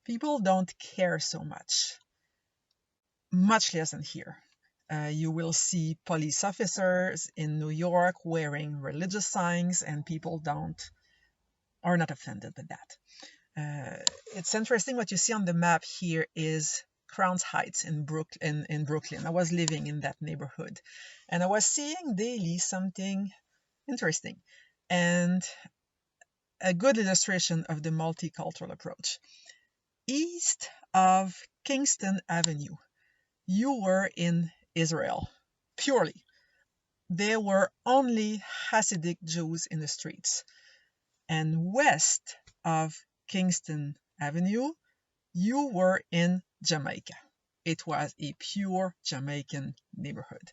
People don't care so much less than here. You will see police officers in New York wearing religious signs, and people are not offended by that. It's interesting. What you see on the map here is Crowns Heights in Brooklyn. I was living in that neighborhood, and I was seeing daily something interesting and a good illustration of the multicultural approach. East of Kingston Avenue, you were in Israel, purely. There were only Hasidic Jews in the streets. And west of Kingston Avenue, you were in Jamaica. It was a pure Jamaican neighborhood.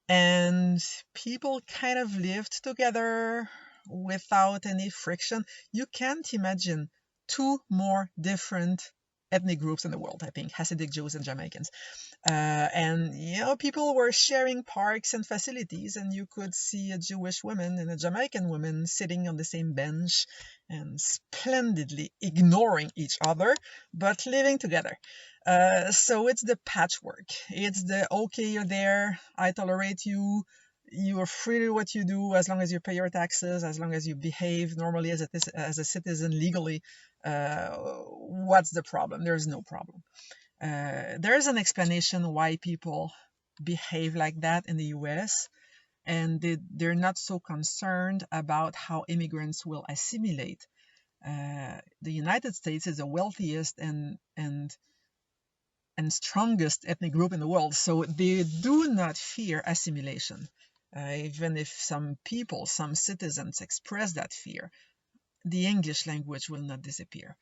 And people kind of lived together without any friction. You can't imagine two more different ethnic groups in the world, I think, Hasidic Jews and Jamaicans. And people were sharing parks and facilities, and you could see a Jewish woman and a Jamaican woman sitting on the same bench and splendidly ignoring each other, but living together. So it's the patchwork. It's the, okay, you're there, I tolerate you, you are free to do what you do as long as you pay your taxes, as long as you behave normally as a citizen legally. What's the problem? There's no problem. There's an explanation why people behave like that in the US, and they're not so concerned about how immigrants will assimilate. The United States is the wealthiest and strongest ethnic group in the world, so they do not fear assimilation. Even if some citizens express that fear, the English language will not disappear.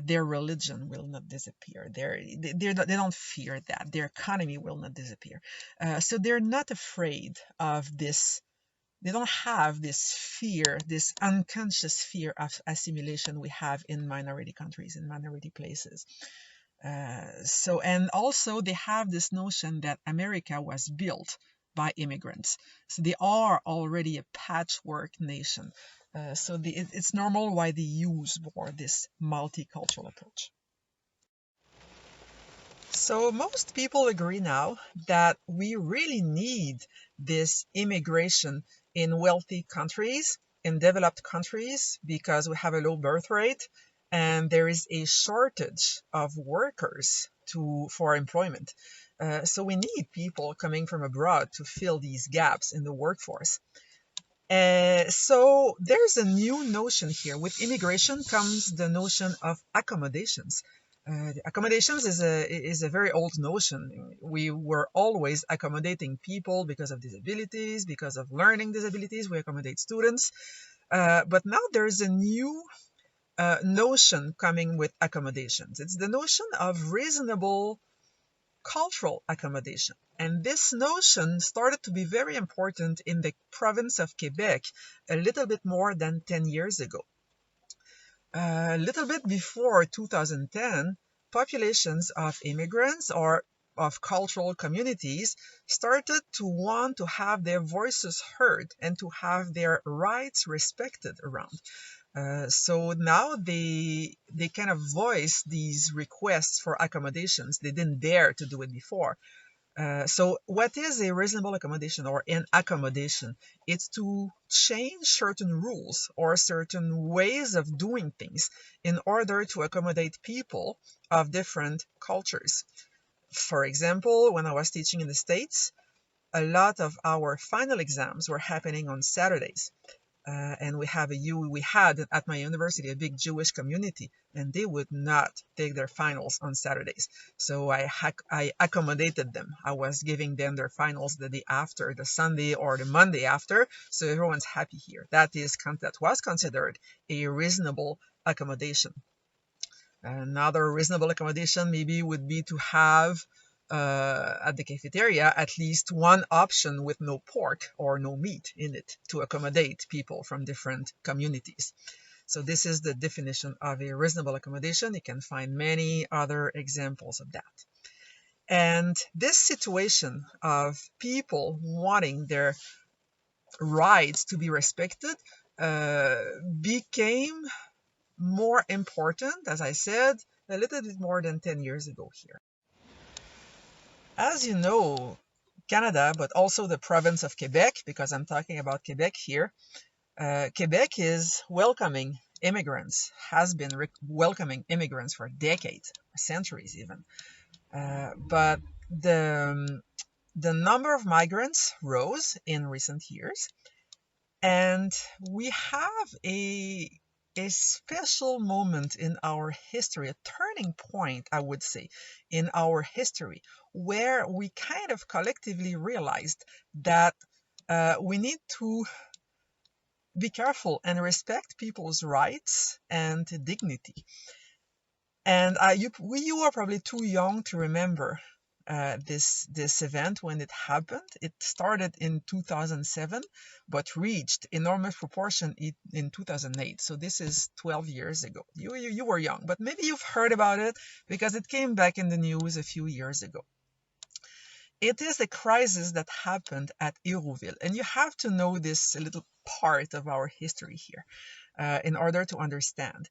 Their religion will not disappear. They don't fear that. Their economy will not disappear. So they're not afraid of this. They don't have this fear, this unconscious fear of assimilation we have in minority countries, in minority places. And also they have this notion that America was built by immigrants. So they are already a patchwork nation. So it's normal why they use more this multicultural approach. So most people agree now that we really need this immigration in wealthy countries, in developed countries, because we have a low birth rate and there is a shortage of workers for employment. So we need people coming from abroad to fill these gaps in the workforce. So there's a new notion here. With immigration comes the notion of accommodations. Accommodations is a very old notion. We were always accommodating people because of disabilities, because of learning disabilities. We accommodate students. But now there's a new notion coming with accommodations. It's the notion of reasonable cultural accommodation. And this notion started to be very important in the province of Quebec a little bit more than 10 years ago. A little bit before 2010, populations of immigrants or of cultural communities started to want to have their voices heard and to have their rights respected around. So now they kind of voice these requests for accommodations. They didn't dare to do it before. So what is a reasonable accommodation or an accommodation? It's to change certain rules or certain ways of doing things in order to accommodate people of different cultures. For example, when I was teaching in the States, a lot of our final exams were happening on Saturdays. And we had at my university a big Jewish community, and they would not take their finals on Saturdays. So I accommodated them. I was giving them their finals the day after, the Sunday or the Monday after, so everyone's happy here. That was considered a reasonable accommodation. Another reasonable accommodation maybe would be to have at the cafeteria at least one option with no pork or no meat in it to accommodate people from different communities. So this is the definition of a reasonable accommodation. You can find many other examples of that. And this situation of people wanting their rights to be respected became more important, as I said, a little bit more than 10 years ago here. As you know, Canada, but also the province of Quebec, because I'm talking about Quebec here, Quebec is welcoming immigrants, has been welcoming immigrants for decades, centuries even. But the number of migrants rose in recent years, and we have a special moment in our history, a turning point, I would say, in our history, where we kind of collectively realized that we need to be careful and respect people's rights and dignity. And you are probably too young to remember this event when it happened. It started in 2007, but reached enormous proportion in 2008. So this is 12 years ago. You were young, but maybe you've heard about it because it came back in the news a few years ago. It is a crisis that happened at Hérouville, and you have to know this little part of our history here in order to understand.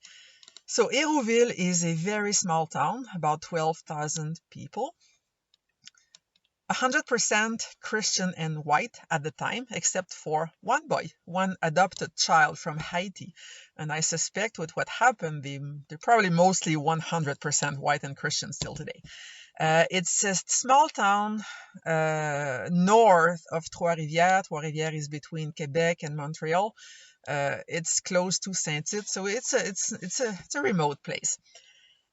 So Hérouville is a very small town, about 12,000 people, 100% Christian and white at the time, except for one boy, one adopted child from Haiti. And I suspect with what happened, they're probably mostly 100% white and Christian still today. It's a small town north of Trois-Rivières. Trois-Rivières is between Quebec and Montreal. It's close to Saint-Tite, so it's a remote place.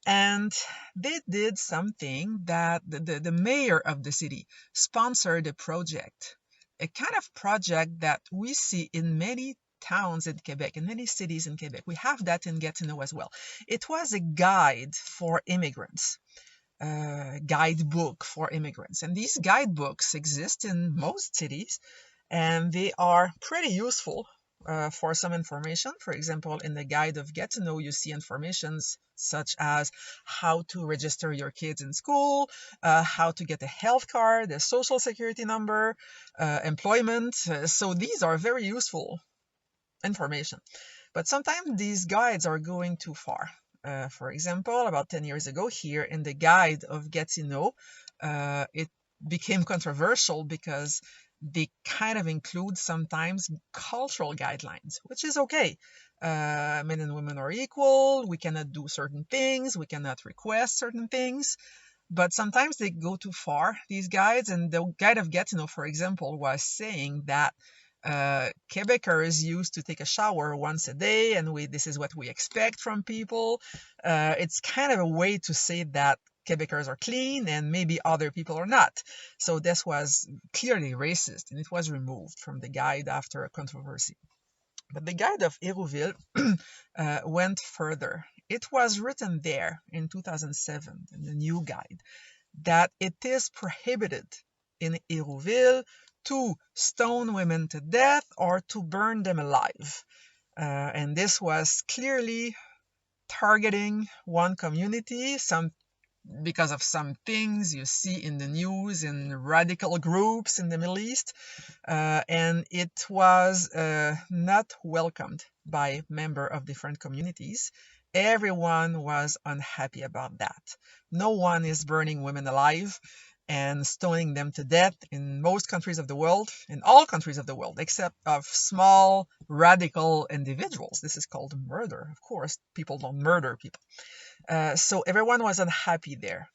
And they did something that the mayor of the city sponsored a project, a kind of project that we see in many towns in Quebec, in many cities in Quebec. We have that in Gatineau as well. It was a guide for immigrants. Guidebook for immigrants. And these guidebooks exist in most cities, and they are pretty useful for some information. For example, in the guide of Gatineau, you see informations such as how to register your kids in school, how to get a health card, a social security number, employment. So these are very useful information. But sometimes these guides are going too far. For example, about 10 years ago here in the guide of Gatineau, it became controversial because they kind of include sometimes cultural guidelines, which is okay. Men and women are equal. We cannot do certain things. We cannot request certain things. But sometimes they go too far, these guides. And the guide of Gatineau, for example, was saying that Quebecers used to take a shower once a day, and this is what we expect from people. It's kind of a way to say that Quebecers are clean and maybe other people are not. So this was clearly racist, and it was removed from the guide after a controversy. But the guide of Hérouville went further. It was written there in 2007 in the new guide that it is prohibited in Hérouville to stone women to death or to burn them alive. And this was clearly targeting one community, because of some things you see in the news in radical groups in the Middle East. And it was not welcomed by members of different communities. Everyone was unhappy about that. No one is burning women alive and stoning them to death in most countries of the world, in all countries of the world, except of small radical individuals. This is called murder. Of course, people don't murder people. So everyone was unhappy there.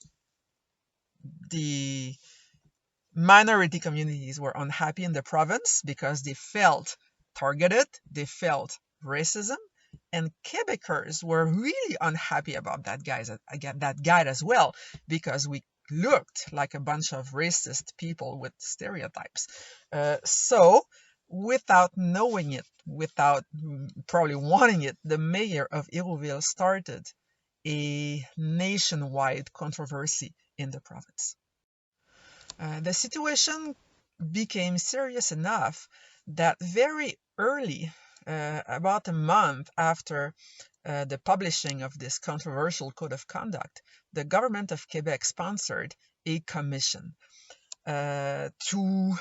The minority communities were unhappy in the province because they felt targeted, they felt racism, and Quebecers were really unhappy about that guide as well, because we looked like a bunch of racist people with stereotypes. So without knowing it, without probably wanting it, the mayor of Hérouville started a nationwide controversy in the province. The situation became serious enough that very early, about a month after the publishing of this controversial code of conduct, the government of Quebec sponsored a commission to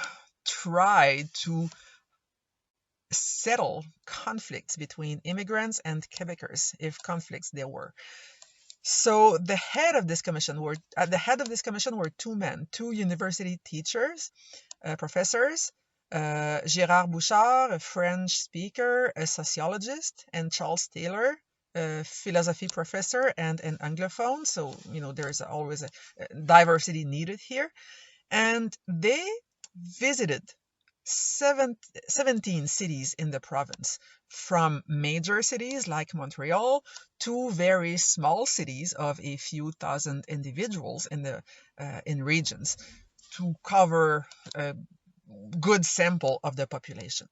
try to settle conflicts between immigrants and Quebecers, if conflicts there were. So the head of this commission were two men, two university teachers, professors, Gérard Bouchard, a French speaker, a sociologist, and Charles Taylor, a philosophy professor and an Anglophone. So, there's always a diversity needed here. And they visited 17 cities in the province, from major cities like Montreal to very small cities of a few thousand individuals in regions, to cover a good sample of the population.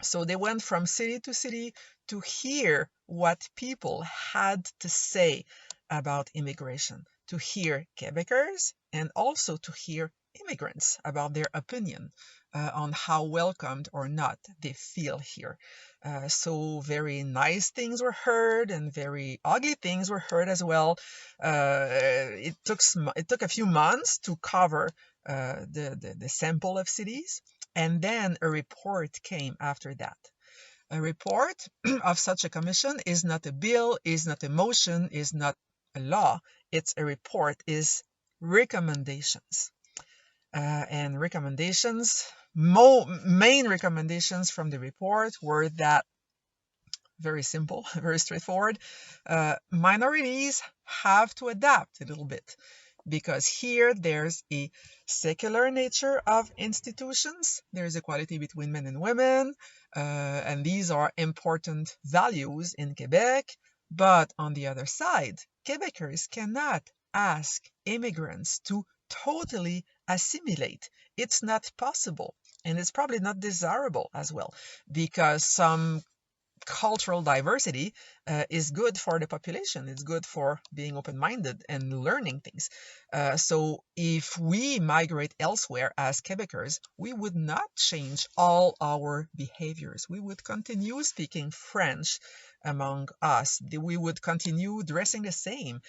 So they went from city to city to hear what people had to say about immigration, to hear Quebecers and also to hear immigrants about their opinion on how welcomed or not they feel here. So very nice things were heard and very ugly things were heard as well. It took a few months to cover the sample of cities, and then a report came after that. A report of such a commission is not a bill, is not a motion, is not a law. It's a report, is recommendations. And recommendations, main recommendations from the report were that, very simple, very straightforward, minorities have to adapt a little bit, because here there's a secular nature of institutions. There's equality between men and women, and these are important values in Quebec. But on the other side, Quebecers cannot ask immigrants to totally assimilate. It's not possible, and it's probably not desirable as well, because some cultural diversity is good for the population. It's good for being open-minded and learning things. So if we migrate elsewhere as Quebecers, we would not change all our behaviors. We would continue speaking French among us. We would continue dressing the same.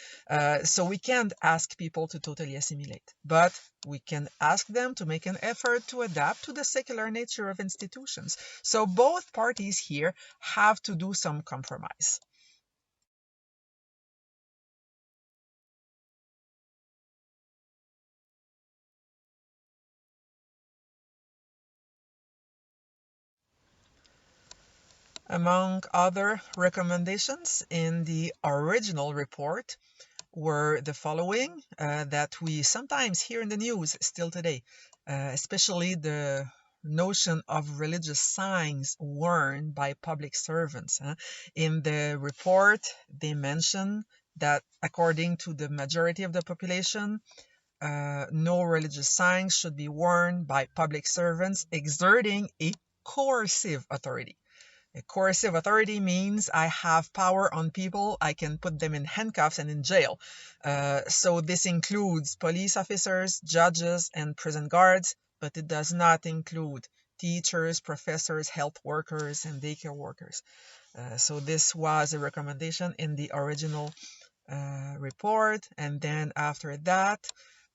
So we can't ask people to totally assimilate, but we can ask them to make an effort to adapt to the secular nature of institutions. So both parties here have to do some compromise. Among other recommendations in the original report were the following, that we sometimes hear in the news still today, especially the notion of religious signs worn by public servants. In the report, they mention that according to the majority of the population, no religious signs should be worn by public servants exerting a coercive authority. A coercive authority means I have power on people. I can put them in handcuffs and in jail. So this includes police officers, judges, and prison guards, but it does not include teachers, professors, health workers, and daycare workers. So this was a recommendation in the original report. And then after that,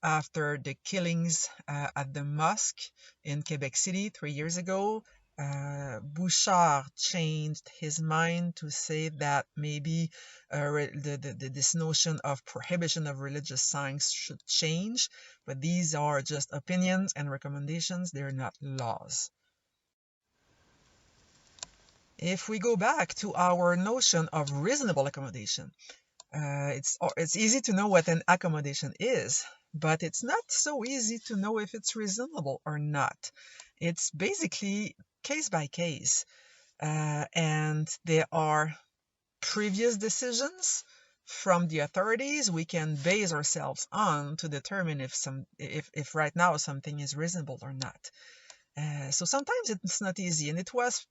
after the killings at the mosque in Quebec City 3 years ago, Bouchard changed his mind to say that maybe this notion of prohibition of religious signs should change, but these are just opinions and recommendations, they're not laws. If we go back to our notion of reasonable accommodation, it's easy to know what an accommodation is, but it's not so easy to know if it's reasonable or not. It's basically case by case, and there are previous decisions from the authorities we can base ourselves on to determine if right now something is reasonable or not. So sometimes it's not easy, and it was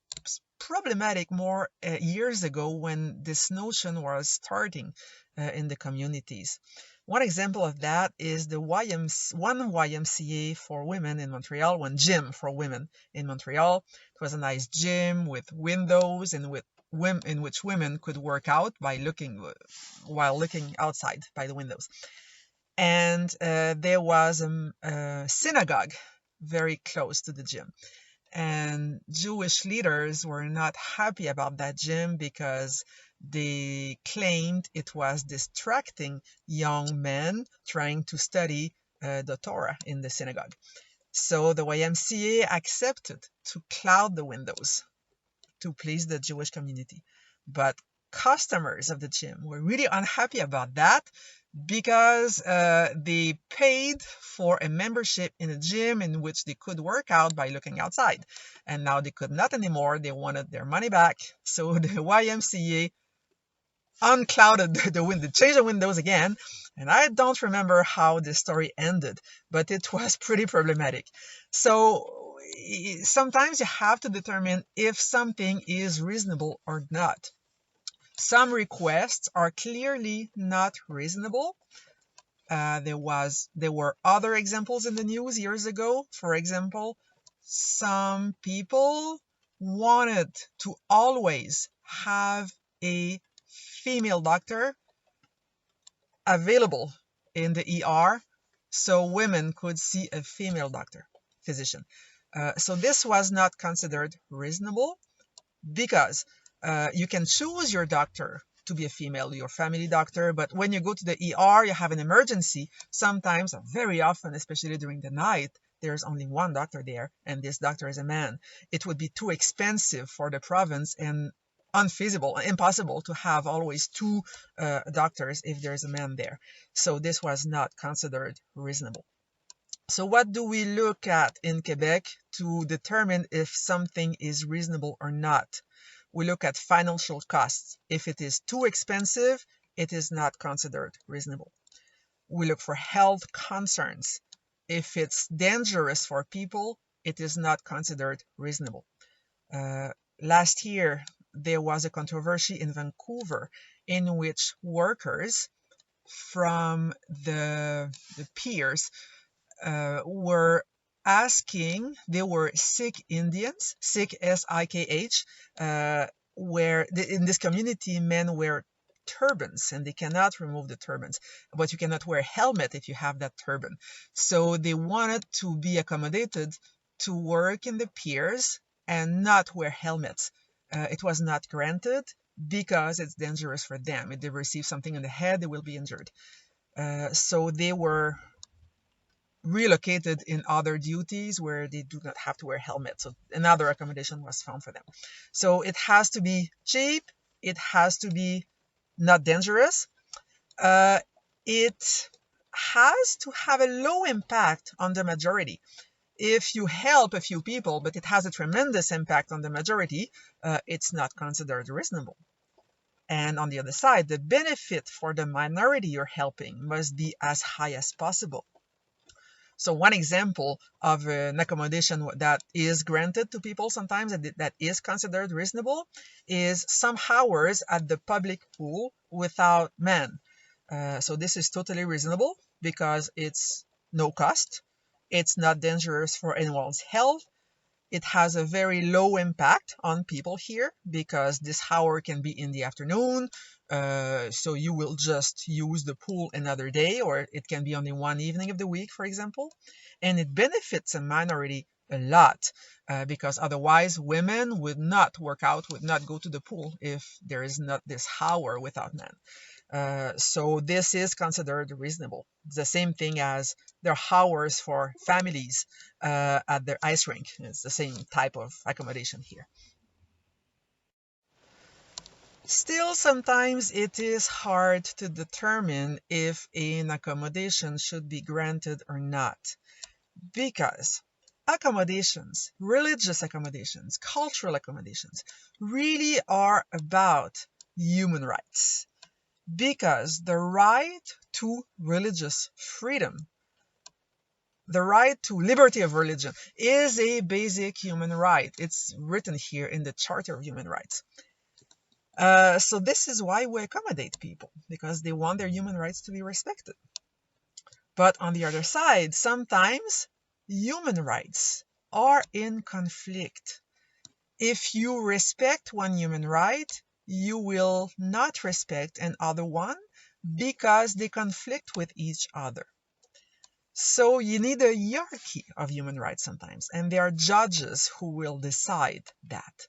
problematic more years ago when this notion was starting in the communities. One example of that is the one YMCA for women in Montreal, one gym for women in Montreal. It was a nice gym with windows and in which women could work out while looking outside by the windows. And there was a synagogue very close to the gym. And Jewish leaders were not happy about that gym because they claimed it was distracting young men trying to study the Torah in the synagogue. So the YMCA accepted to cloud the windows to please the Jewish community. But customers of the gym were really unhappy about that because they paid for a membership in a gym in which they could work out by looking outside. And now they could not anymore. They wanted their money back. So the YMCA unclouded the window, changed the windows again. And I don't remember how the story ended, but it was pretty problematic. So sometimes you have to determine if something is reasonable or not. Some requests are clearly not reasonable. There were other examples in the news years ago. For example, some people wanted to always have a female doctor available in the ER so women could see a female physician. So this was not considered reasonable because you can choose your doctor to be a female, your family doctor, but when you go to the ER, you have an emergency. Sometimes, very often, especially during the night, there's only one doctor there, and this doctor is a man. It would be too expensive for the province and unfeasible, impossible to have always two doctors if there's a man there. So this was not considered reasonable. So what do we look at in Quebec to determine if something is reasonable or not? We look at financial costs. If it is too expensive, it is not considered reasonable. We look for health concerns. If it's dangerous for people, it is not considered reasonable. Last year, there was a controversy in Vancouver in which workers from the piers were asking, they were Sikh Indians, Sikh S-I-K-H, where in this community men wear turbans and they cannot remove the turbans, but you cannot wear a helmet if you have that turban. So they wanted to be accommodated to work in the piers and not wear helmets. It was not granted because it's dangerous for them. If they receive something in the head, they will be injured. So they were relocated in other duties where they do not have to wear helmets. So another accommodation was found for them. So it has to be cheap. It has to be not dangerous. It has to have a low impact on the majority. If you help a few people, but it has a tremendous impact on the majority, it's not considered reasonable. And on the other side, the benefit for the minority you're helping must be as high as possible. So one example of an accommodation that is granted to people sometimes that is considered reasonable is some hours at the public pool without men. So this is totally reasonable because it's no cost. It's not dangerous for anyone's health. It has a very low impact on people here because this hour can be in the afternoon. So you will just use the pool another day, or it can be only one evening of the week, for example. And it benefits a minority a lot because otherwise women would not work out, would not go to the pool if there is not this hour without men. So this is considered reasonable. It's the same thing as there are hours for families at their ice rink. It's the same type of accommodation here. Still, sometimes it is hard to determine if an accommodation should be granted or not, because accommodations, religious accommodations, cultural accommodations, really are about human rights. Because the right to religious freedom, the right to liberty of religion, is a basic human right. It's written here in the Charter of Human Rights. So this is why we accommodate people, because they want their human rights to be respected. But on the other side, sometimes human rights are in conflict. If you respect one human right, you will not respect another one because they conflict with each other. So you need a hierarchy of human rights sometimes, and there are judges who will decide that.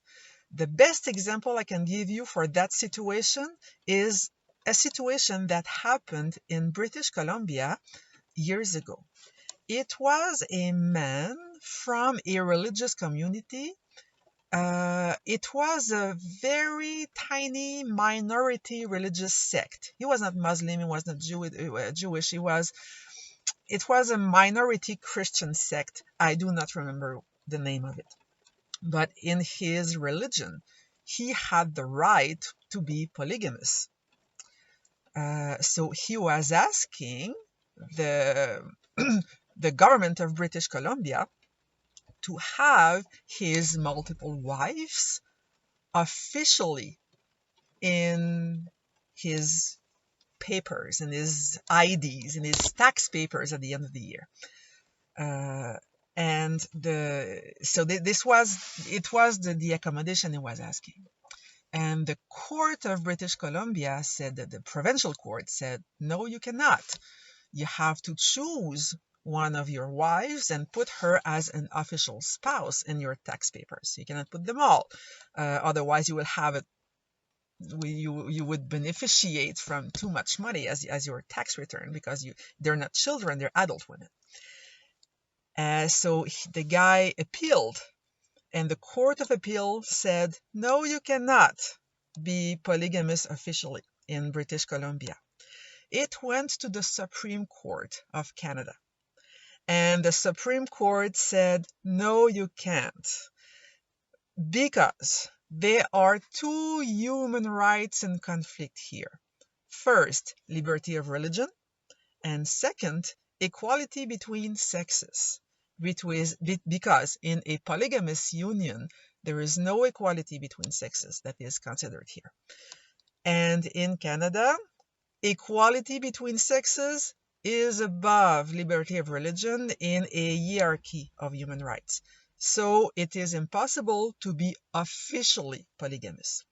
The best example I can give you for that situation is a situation that happened in British Columbia years ago. It was a man from a religious community. It was a very tiny minority religious sect. He was not Muslim, he was not Jewish, it was a minority Christian sect. I do not remember the name of it. But in his religion, he had the right to be polygamous. So he was asking the, the government of British Columbia to have his multiple wives officially in his papers, in his IDs, in his tax papers at the end of the year. And this was the accommodation he was asking. And the court of British Columbia said that the provincial court said, no, you cannot. You have to choose one of your wives and put her as an official spouse in your tax papers. You cannot put them all. Otherwise, you will have it. You would beneficiate from too much money as your tax return, because they're not children, they're adult women. So the guy appealed, and the Court of Appeal said, no, you cannot be polygamous officially in British Columbia. It went to the Supreme Court of Canada, and the Supreme Court said, no, you can't, because there are two human rights in conflict here. First, liberty of religion, and second, equality between sexes. Because in a polygamous union, there is no equality between sexes that is considered here. And in Canada, equality between sexes is above liberty of religion in a hierarchy of human rights. So it is impossible to be officially polygamous.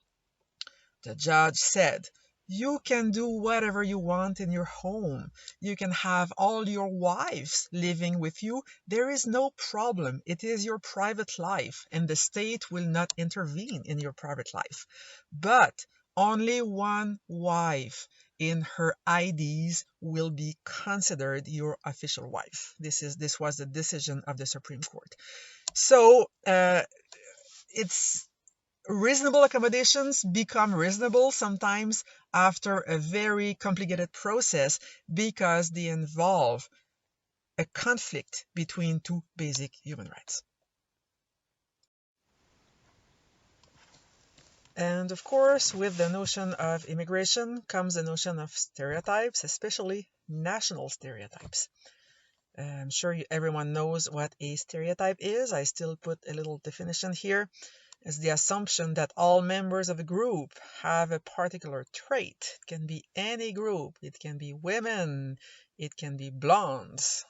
The judge said, you can do whatever you want in your home. You can have all your wives living with you. There is no problem. It is your private life, and the state will not intervene in your private life. But only one wife in her IDs will be considered your official wife. This was the decision of the Supreme Court. So it's reasonable accommodations become reasonable sometimes after a very complicated process, because they involve a conflict between two basic human rights. And of course, with the notion of immigration comes the notion of stereotypes, especially national stereotypes. I'm sure everyone knows what a stereotype is. I still put a little definition here. It's the assumption that all members of a group have a particular trait. It can be any group. It can be women. It can be blondes.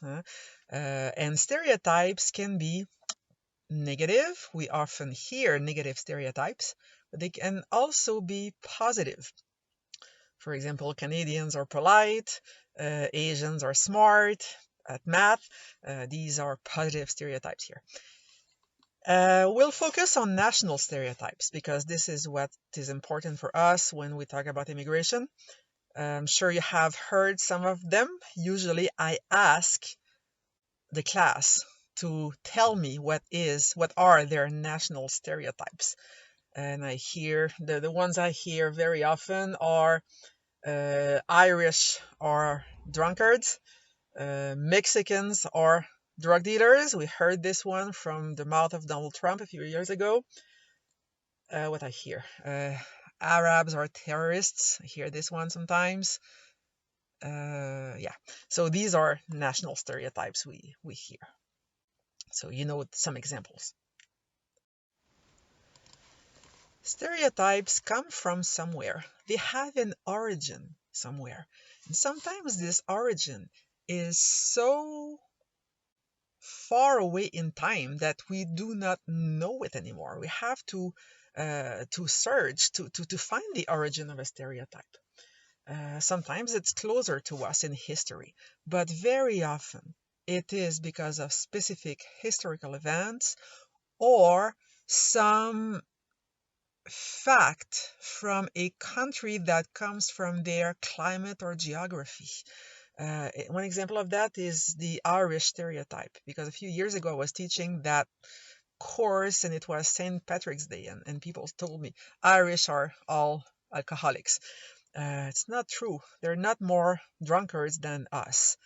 And stereotypes can be negative. We often hear negative stereotypes, but they can also be positive. For example, Canadians are polite, Asians are smart at math. These are positive stereotypes here. We'll focus on national stereotypes because this is what is important for us when we talk about immigration. I'm sure you have heard some of them. Usually I ask the class to tell me what are their national stereotypes. And I hear, the ones I hear very often are Irish are drunkards, Mexicans are drug dealers. We heard this one from the mouth of Donald Trump a few years ago. What I hear, Arabs are terrorists. I hear this one sometimes. Yeah, so these are national stereotypes we hear. So you know some examples. Stereotypes come from somewhere. They have an origin somewhere. And sometimes this origin is so far away in time that we do not know it anymore. We have to search to find the origin of a stereotype. Sometimes it's closer to us in history, but very often it is because of specific historical events or some fact from a country that comes from their climate or geography. One example of that is the Irish stereotype, because a few years ago I was teaching that course and it was St. Patrick's Day, and people told me Irish are all alcoholics. It's not true. They're not more drunkards than us.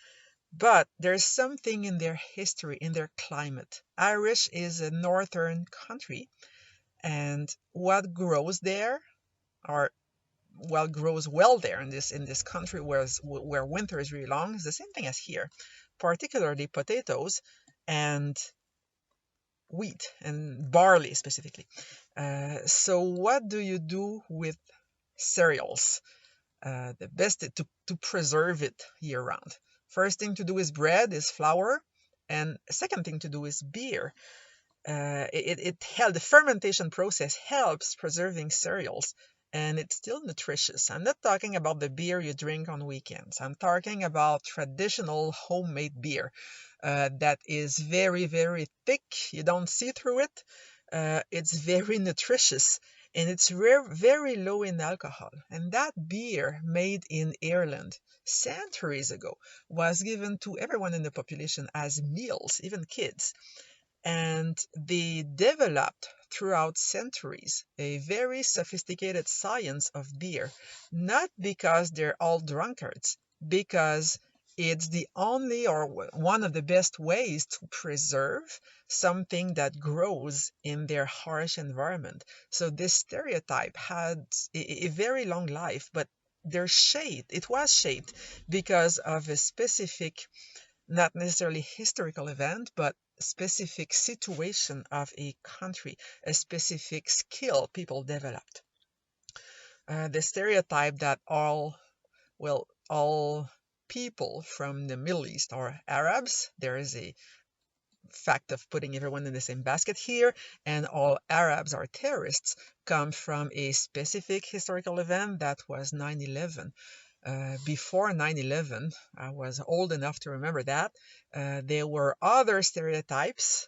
But there's something in their history, in their climate. Irish is a northern country, and what grows there, or what grows well there in this country where winter is really long, is the same thing as here, particularly potatoes and wheat and barley specifically. So what do you do with cereals? The best to preserve it year round. First thing to do is bread, is flour, and second thing to do is beer. The fermentation process helps preserving cereals, and it's still nutritious. I'm not talking about the beer you drink on weekends. I'm talking about traditional homemade beer that is very, very thick. You don't see through it. It's very nutritious, and it's very low in alcohol. And that beer made in Ireland centuries ago was given to everyone in the population as meals, even kids. And they developed throughout centuries a very sophisticated science of beer, not because they're all drunkards, because it's the only or one of the best ways to preserve something that grows in their harsh environment. So this stereotype had a very long life, but it was shaped because of a specific, not necessarily historical event, but specific situation of a country, a specific skill people developed. The stereotype that all people from the Middle East are Arabs. There is a fact of putting everyone in the same basket here, and all Arabs are terrorists, come from a specific historical event that was 9/11. Before 9/11, I was old enough to remember that, there were other stereotypes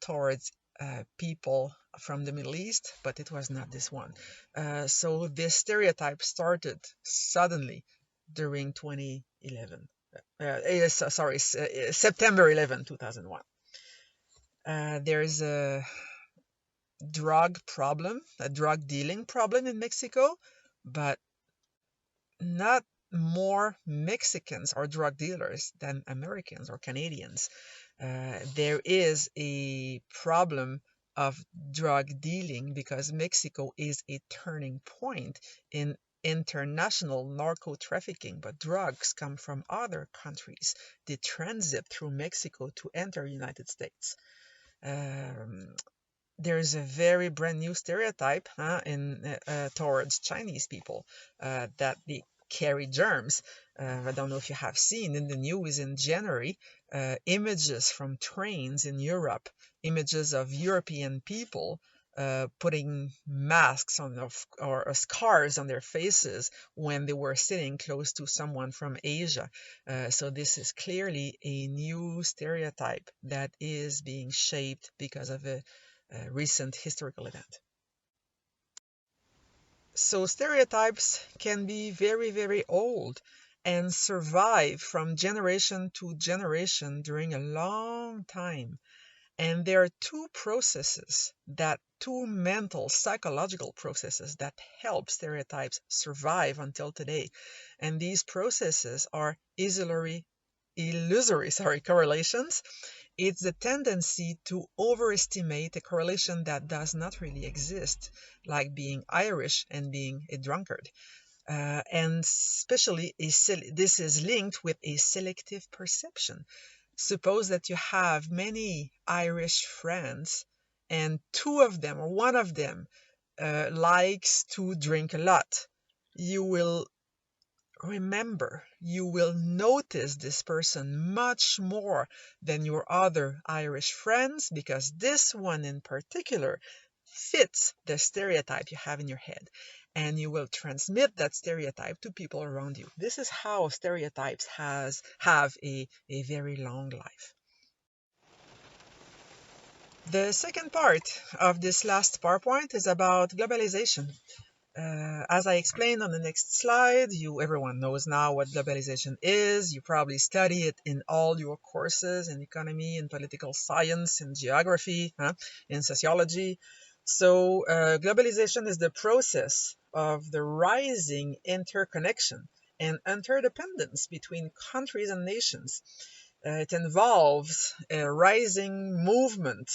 towards people from the Middle East, but it was not this one. So this stereotype started suddenly during 2011. September 11, 2001. There's a drug dealing problem in Mexico, but not more Mexicans or drug dealers than Americans or Canadians. There is a problem of drug dealing because Mexico is a turning point in international narco trafficking, but drugs come from other countries. They transit through Mexico to enter United States. There's a very brand new stereotype towards Chinese people that they carry germs. I don't know if you have seen in the news in January images from trains in Europe, images of European people putting masks on or scars on their faces when they were sitting close to someone from Asia. So this is clearly a new stereotype that is being shaped because of a recent historical event. So stereotypes can be very, very old and survive from generation to generation during a long time. And there are two mental, psychological processes that help stereotypes survive until today. And these processes are illusory correlations. It's the tendency to overestimate a correlation that does not really exist, like being Irish and being a drunkard. And especially, this is linked with a selective perception. Suppose that you have many Irish friends, and two of them or one of them likes to drink a lot, you will notice this person much more than your other Irish friends, because this one in particular fits the stereotype you have in your head, and you will transmit that stereotype to people around you. This is how stereotypes have a very long life. The second part of this last PowerPoint is about globalization. As I explained on the next slide, everyone knows now what globalization is. You probably study it in all your courses in economy, in political science, in geography, in sociology. So globalization is the process of the rising interconnection and interdependence between countries and nations. It involves a rising movement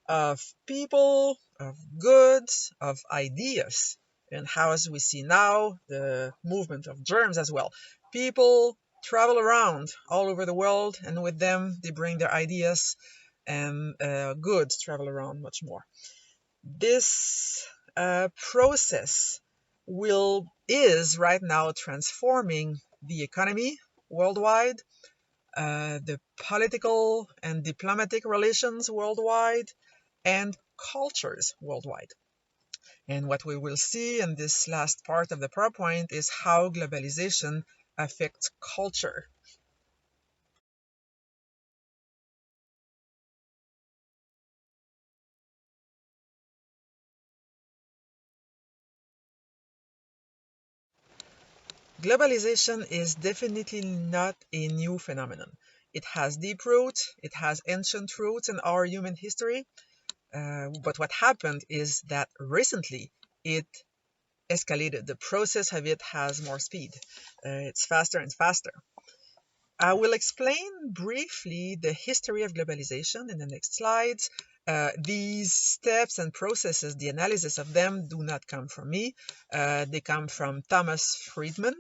of people, of goods, of ideas, and how, as we see now, the movement of germs as well. People travel around all over the world, and with them they bring their ideas, and goods travel around much more. This process is right now transforming the economy worldwide, the political and diplomatic relations worldwide, and cultures worldwide. And what we will see in this last part of the PowerPoint is how globalization affects culture. Globalization is definitely not a new phenomenon. It has deep roots, it has ancient roots in our human history, but what happened is that recently it escalated. The process of it has more speed. It's faster and faster. I will explain briefly the history of globalization in the next slides. These steps and processes, the analysis of them, do not come from me. They come from Thomas Friedman.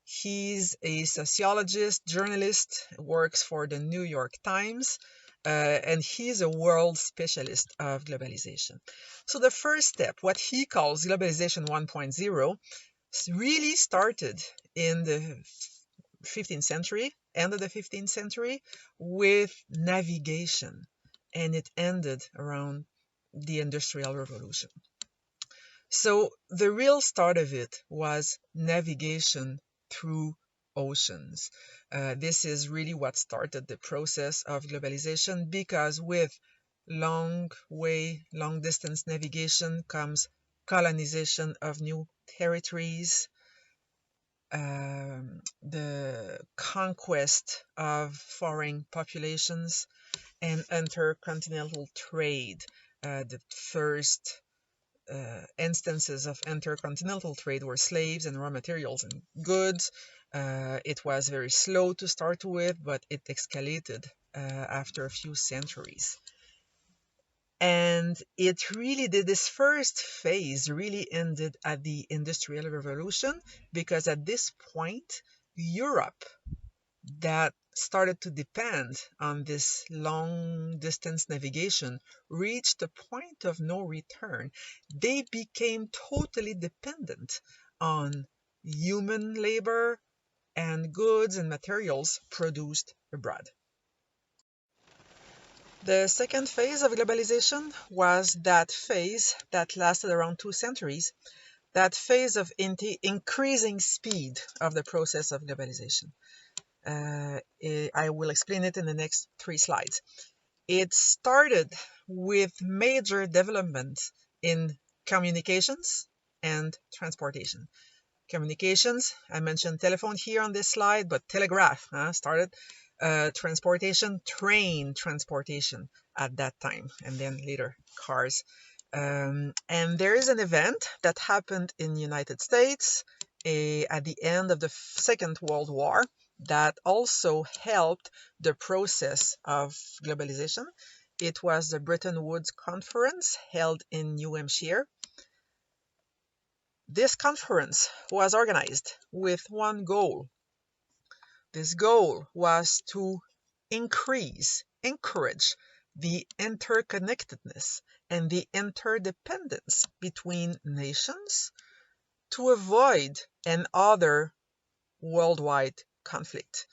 He's a sociologist, journalist, works for the New York Times, and he's a world specialist of globalization. So the first step, what he calls globalization 1.0, really started in the 15th century, end of the 15th century, with navigation, and it ended around the Industrial Revolution. So the real start of it was navigation through oceans. This is really what started the process of globalization, because with long distance navigation comes colonization of new territories, the conquest of foreign populations, and intercontinental trade. The first instances of intercontinental trade were slaves and raw materials and goods. It was very slow to start with, but it escalated after a few centuries. And this first phase really ended at the Industrial Revolution, because at this point, Europe, that started to depend on this long distance navigation, reached a point of no return. They became totally dependent on human labor and goods and materials produced abroad. The second phase of globalization was that phase that lasted around 2 centuries, that phase of increasing speed of the process of globalization. I will explain it in the next 3 slides. It started with major developments in communications and transportation. Communications, I mentioned telephone here on this slide, but telegraph started. Transportation, train transportation at that time, and then later cars. And there is an event that happened in the United States at the end of the Second World War that also helped the process of globalization. It was the Bretton Woods Conference held in New Hampshire. This conference was organized with one goal. This goal was to encourage the interconnectedness and the interdependence between nations to avoid another worldwide conflict.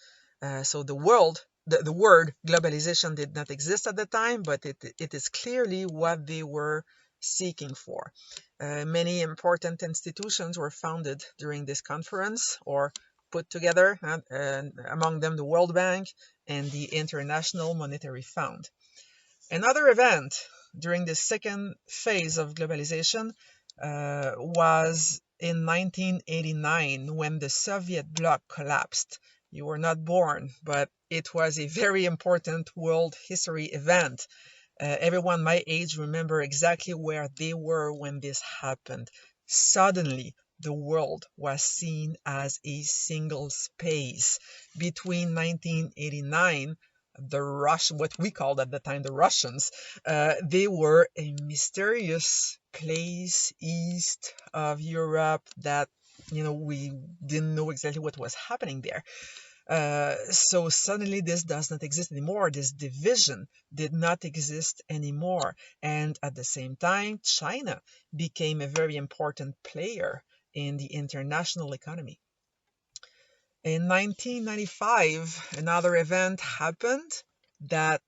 So the word globalization did not exist at the time, but it is clearly what they were seeking for. Many important institutions were founded during this conference or put together, and among them the World Bank and the International Monetary Fund. Another event during the second phase of globalization was in 1989 when the Soviet bloc collapsed. You were not born, but it was a very important world history event. Everyone my age remember exactly where they were when this happened. Suddenly, the world was seen as a single space. Between 1989, what we called at the time the Russians, they were a mysterious place east of Europe that, we didn't know exactly what was happening there. So suddenly this does not exist anymore. This division did not exist anymore. And at the same time, China became a very important player in the international economy. In 1995, another event happened that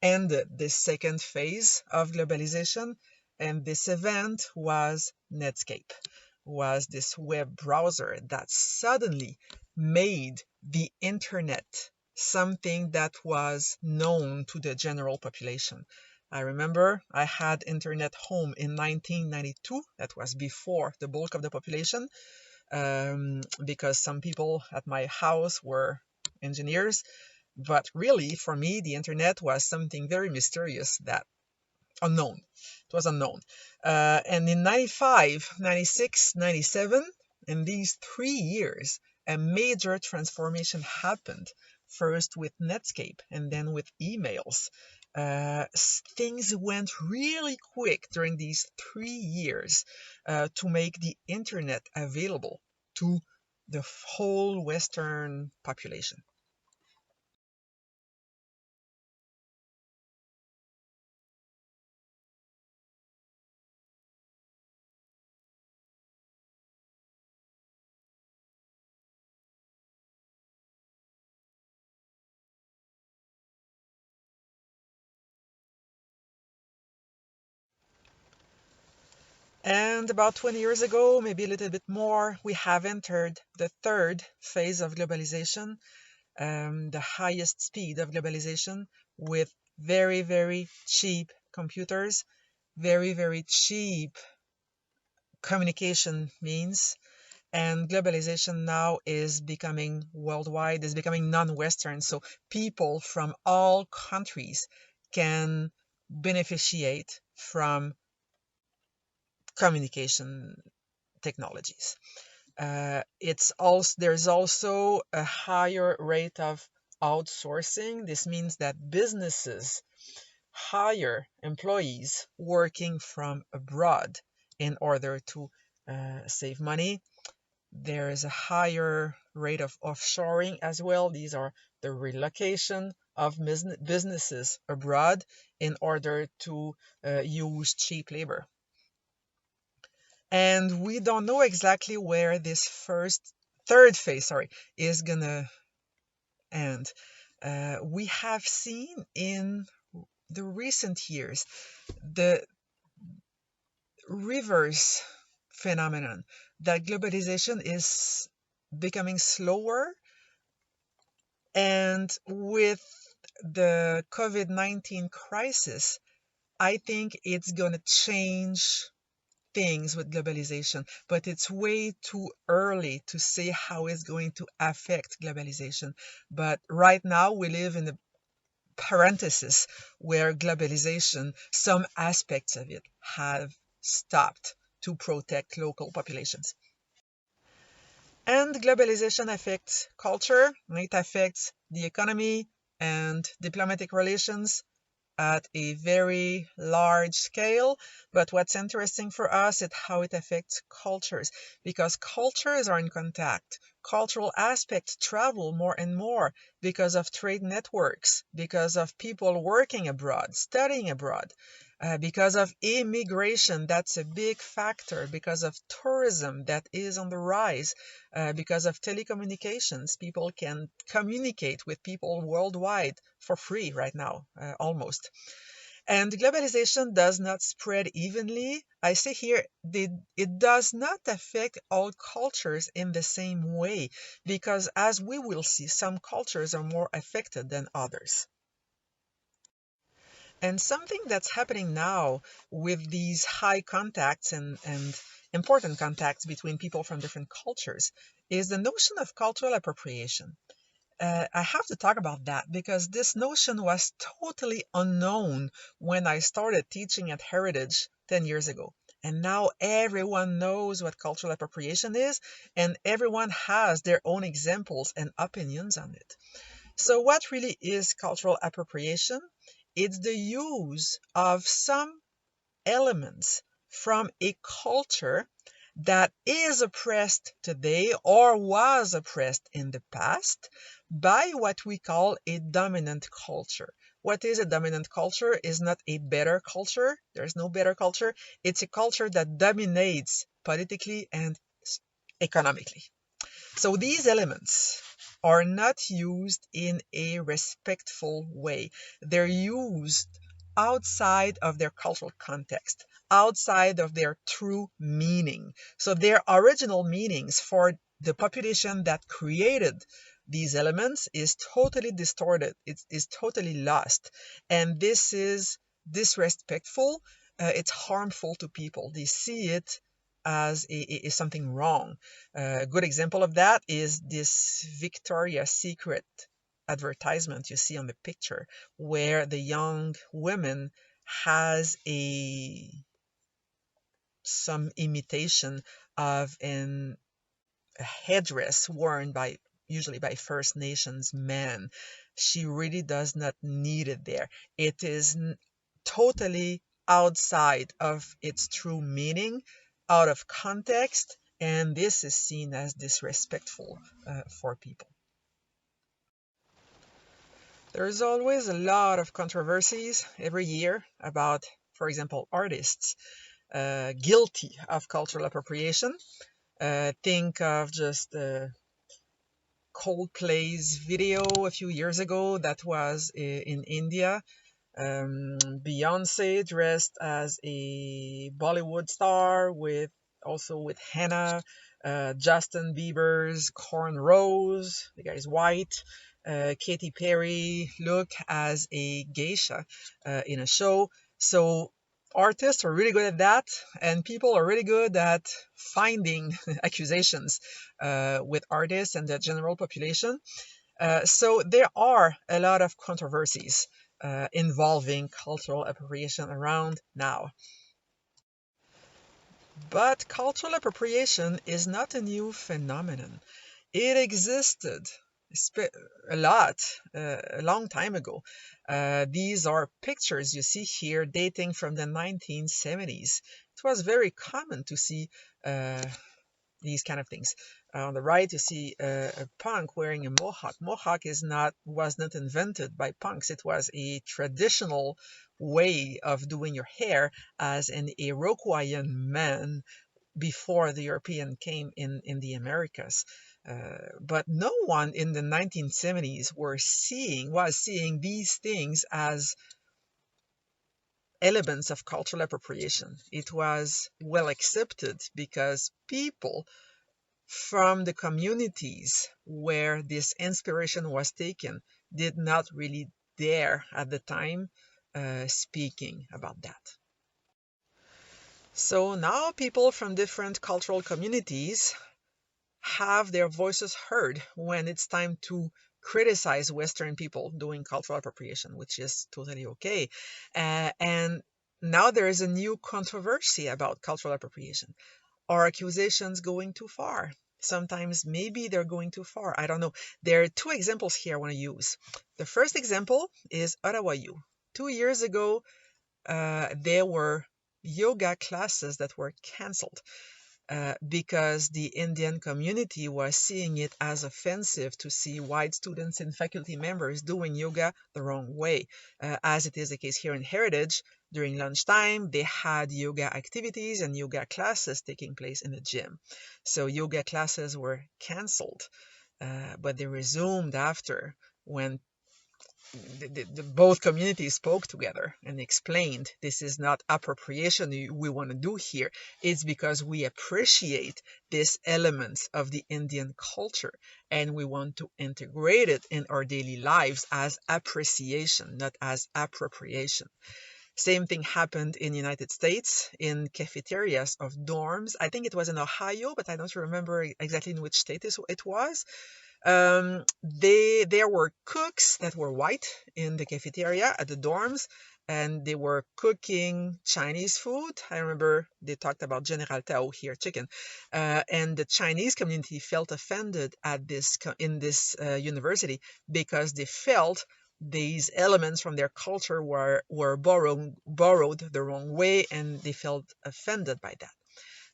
ended this second phase of globalization, and this event was Netscape, was this web browser that suddenly made the internet something that was known to the general population. I remember I had internet home in 1992. That was before the bulk of the population, because some people at my house were engineers. But really, for me, the internet was something very mysterious, that unknown. It was unknown. And in 95, 96, 97, in these 3 years, a major transformation happened. First with Netscape and then with emails. Things went really quick during these 3 years to make the internet available to the whole Western population. And about 20 years ago, maybe a little bit more, we have entered the third phase of globalization, the highest speed of globalization, with very, very cheap computers, very, very cheap communication means. And globalization now is becoming worldwide, is becoming non-Western. So people from all countries can beneficiate from communication technologies. There's also a higher rate of outsourcing. This means that businesses hire employees working from abroad in order to save money. There is a higher rate of offshoring as well. These are the relocation of businesses abroad in order to use cheap labor. And we don't know exactly where this third phase, is gonna end. We have seen in the recent years the reverse phenomenon, that globalization is becoming slower, and with the COVID-19 crisis, I think it's gonna change things with globalization, but it's way too early to say how it's going to affect globalization. But right now we live in a parenthesis where globalization, some aspects of it have stopped to protect local populations. And globalization affects culture, it affects the economy and diplomatic relations at a very large scale. But what's interesting for us is how it affects cultures, because cultures are in contact. Cultural aspects travel more and more because of trade networks, because of people working abroad, studying abroad. because of immigration, that's a big factor, because of tourism that is on the rise, because of telecommunications, people can communicate with people worldwide for free right now, almost. And globalization does not spread evenly. I say here, it does not affect all cultures in the same way, because as we will see, some cultures are more affected than others. And something that's happening now with these high contacts and important contacts between people from different cultures is the notion of cultural appropriation. I have to talk about that because this notion was totally unknown when I started teaching at Heritage 10 years ago. And now everyone knows what cultural appropriation is, and everyone has their own examples and opinions on it. So what really is cultural appropriation? It's the use of some elements from a culture that is oppressed today or was oppressed in the past by what we call a dominant culture. What is a dominant culture is not a better culture. There's no better culture. It's a culture that dominates politically and economically. So these elements are not used in a respectful way. They're used outside of their cultural context, outside of their true meaning. So their original meanings for the population that created these elements is totally distorted. It is totally lost. And this is disrespectful. It's harmful to people. They see it as something wrong. A good example of that is this Victoria's Secret advertisement you see on the picture, where the young woman has some imitation of a headdress worn by usually by First Nations men. She really does not need it there. It is totally outside of its true meaning, out of context, and this is seen as disrespectful for people. There's always a lot of controversies every year about, for example, artists guilty of cultural appropriation. Think of just Coldplay's video a few years ago that was in India. Beyonce dressed as a Bollywood star also with henna. Justin Bieber's cornrows, the guy's white. Katy Perry look as a geisha in a show. So artists are really good at that, and people are really good at finding accusations with artists and the general population. So there are a lot of controversies involving cultural appropriation around now. But cultural appropriation is not a new phenomenon. It existed a lot, a long time ago. These are pictures you see here dating from the 1970s. It was very common to see these kind of things. On the right, you see a punk wearing a mohawk. Mohawk was not invented by punks. It was a traditional way of doing your hair as an Iroquoian man before the European came in the Americas. But no one in the 1970s was seeing these things as elements of cultural appropriation. It was well accepted because people from the communities where this inspiration was taken did not really dare at the time speaking about that. So now people from different cultural communities have their voices heard when it's time to criticize Western people doing cultural appropriation, which is totally okay. And now there is a new controversy about cultural appropriation. Are accusations going too far? Sometimes maybe they're going too far. I don't know. There are two examples here I want to use. The first example is Ottawa U. 2 years ago, there were yoga classes that were canceled because the Indian community was seeing it as offensive to see white students and faculty members doing yoga the wrong way. As it is the case here in Heritage, During lunchtime, they had yoga activities and yoga classes taking place in the gym. So yoga classes were canceled, but they resumed after when both communities spoke together and explained this is not appropriation we want to do here. It's because we appreciate these elements of the Indian culture and we want to integrate it in our daily lives as appreciation, not as appropriation. Same thing happened in the United States in cafeterias of dorms. I think it was in Ohio, but I don't remember exactly in which state it was. There were cooks that were white in the cafeteria at the dorms, and they were cooking Chinese food. I remember they talked about General Tao here, chicken, and the Chinese community felt offended at this in this university because they felt these elements from their culture were borrowed the wrong way, and they felt offended by that.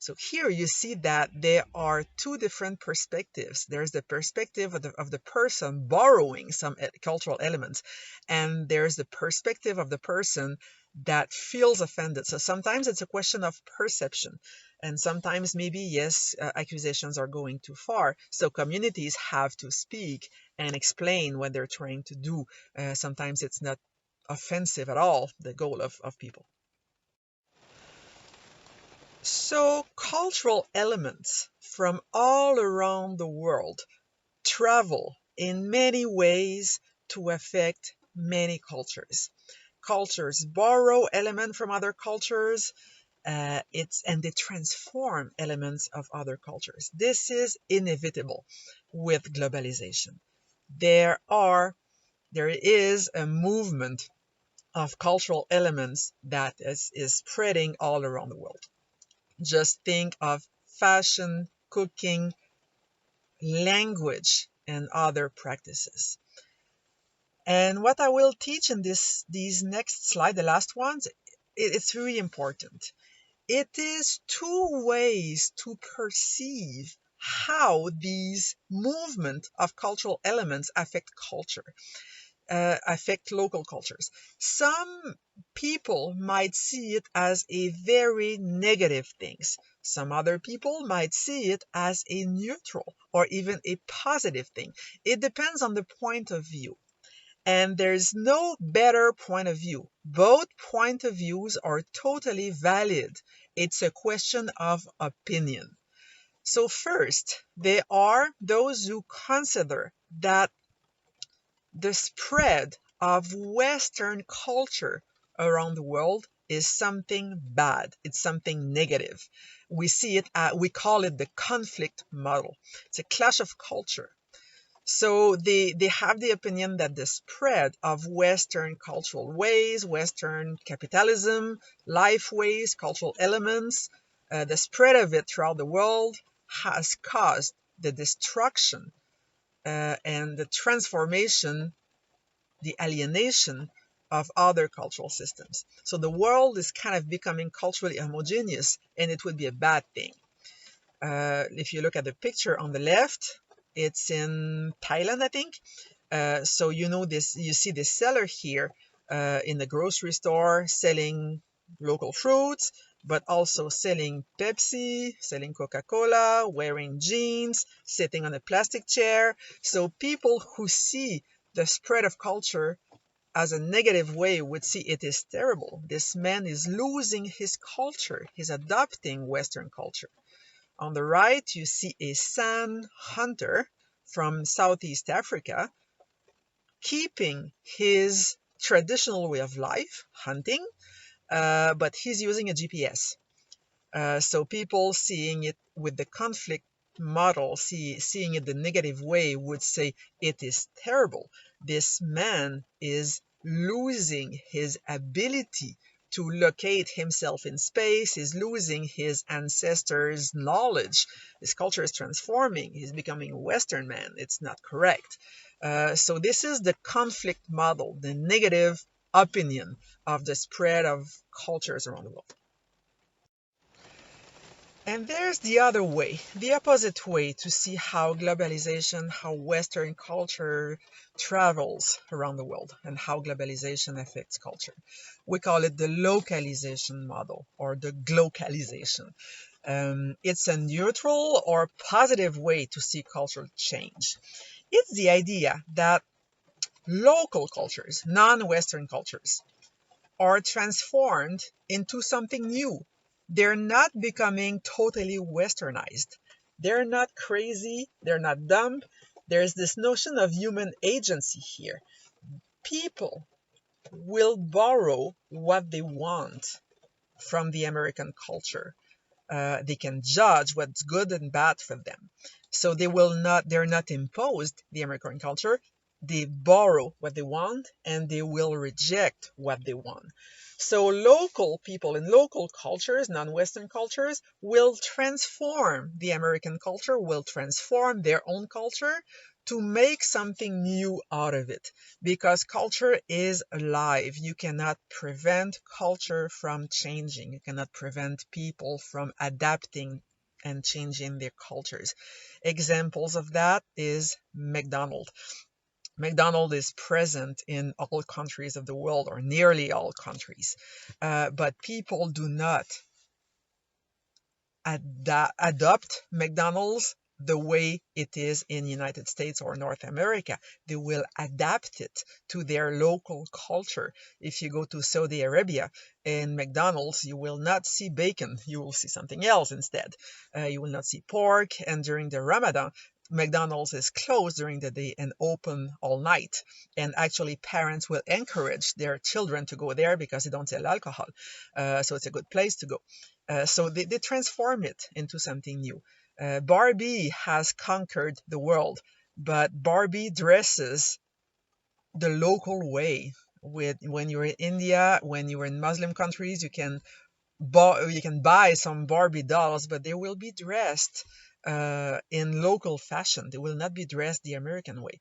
So here you see that there are two different perspectives. There's the perspective of the person borrowing some cultural elements, and there's the perspective of the person that feels offended. So sometimes it's a question of perception, and sometimes maybe, yes, accusations are going too far. So communities have to speak and explain what they're trying to do. Sometimes it's not offensive at all, the goal of people. So cultural elements from all around the world travel in many ways to affect many cultures. Cultures borrow elements from other cultures, and they transform elements of other cultures. This is inevitable with globalization. There is a movement of cultural elements that is spreading all around the world. Just think of fashion, cooking, language, and other practices. And what I will teach in these next slide, the last ones, it's really important. It is two ways to perceive how these movement of cultural elements affect culture. Affect local cultures. Some people might see it as a very negative thing. Some other people might see it as a neutral or even a positive thing. It depends on the point of view. And there's no better point of view. Both point of views are totally valid. It's a question of opinion. So first, there are those who consider that the spread of Western culture around the world is something bad. It's something negative. We see it, we call it the conflict model. It's a clash of culture. So they have the opinion that the spread of Western cultural ways, Western capitalism, life ways, cultural elements, the spread of it throughout the world has caused the destruction and the transformation, the alienation of other cultural systems. So the world is kind of becoming culturally homogeneous, and it would be a bad thing. If you look at the picture on the left, it's in Thailand, I think. So you know this, you see this seller here in the grocery store selling local fruits, but also selling Pepsi, selling Coca-Cola, wearing jeans, sitting on a plastic chair. So people who see the spread of culture as a negative way would see it is terrible. This man is losing his culture. He's adopting Western culture. On the right, you see a San hunter from Southeast Africa keeping his traditional way of life, hunting, but he's using a GPS. So people seeing it with the conflict model, seeing it the negative way, would say it is terrible. This man is losing his ability to locate himself in space. He's losing his ancestors' knowledge. His culture is transforming. He's becoming a Western man. It's not correct. So this is the conflict model, the negative opinion of the spread of cultures around the world. And there's the other way, the opposite way to see how globalization, how Western culture travels around the world and how globalization affects culture. We call it the localization model or the glocalization. It's a neutral or positive way to see cultural change. It's the idea that local cultures, non-Western cultures, are transformed into something new. They're not becoming totally westernized. They're not crazy. They're not dumb. There's this notion of human agency here. People will borrow what they want from the American culture. They can judge what's good and bad for them. So they're not imposed the American culture. They borrow what they want and they will reject what they want. So local people in local cultures, non-Western cultures, will transform the American culture, will transform their own culture to make something new out of it. Because culture is alive. You cannot prevent culture from changing. You cannot prevent people from adapting and changing their cultures. Examples of that is McDonald's. McDonald's is present in all countries of the world, or nearly all countries, but people do not adopt McDonald's the way it is in the United States or North America. They will adapt it to their local culture. If you go to Saudi Arabia in McDonald's, you will not see bacon. You will see something else instead. You will not see pork. And during the Ramadan, McDonald's is closed during the day and open all night. And actually, parents will encourage their children to go there because they don't sell alcohol. So it's a good place to go. So they transform it into something new. Barbie has conquered the world, but Barbie dresses the local way. When you're in India, when you're in Muslim countries, you can buy some Barbie dolls, but they will be dressed in local fashion. They will not be dressed the American way.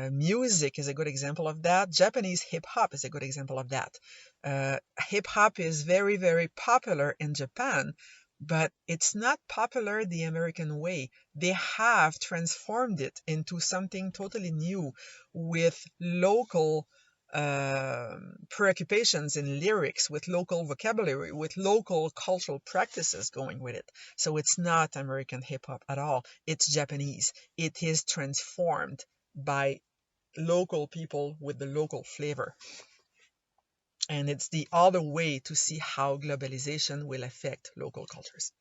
Music is a good example of that. Japanese hip hop is a good example of that. Hip hop is very, very popular in Japan, but it's not popular the American way. They have transformed it into something totally new with local preoccupations in lyrics, with local vocabulary, with local cultural practices going with it. So it's not American hip hop at all. It's Japanese. It is transformed by local people with the local flavor. And it's the other way to see how globalization will affect local cultures.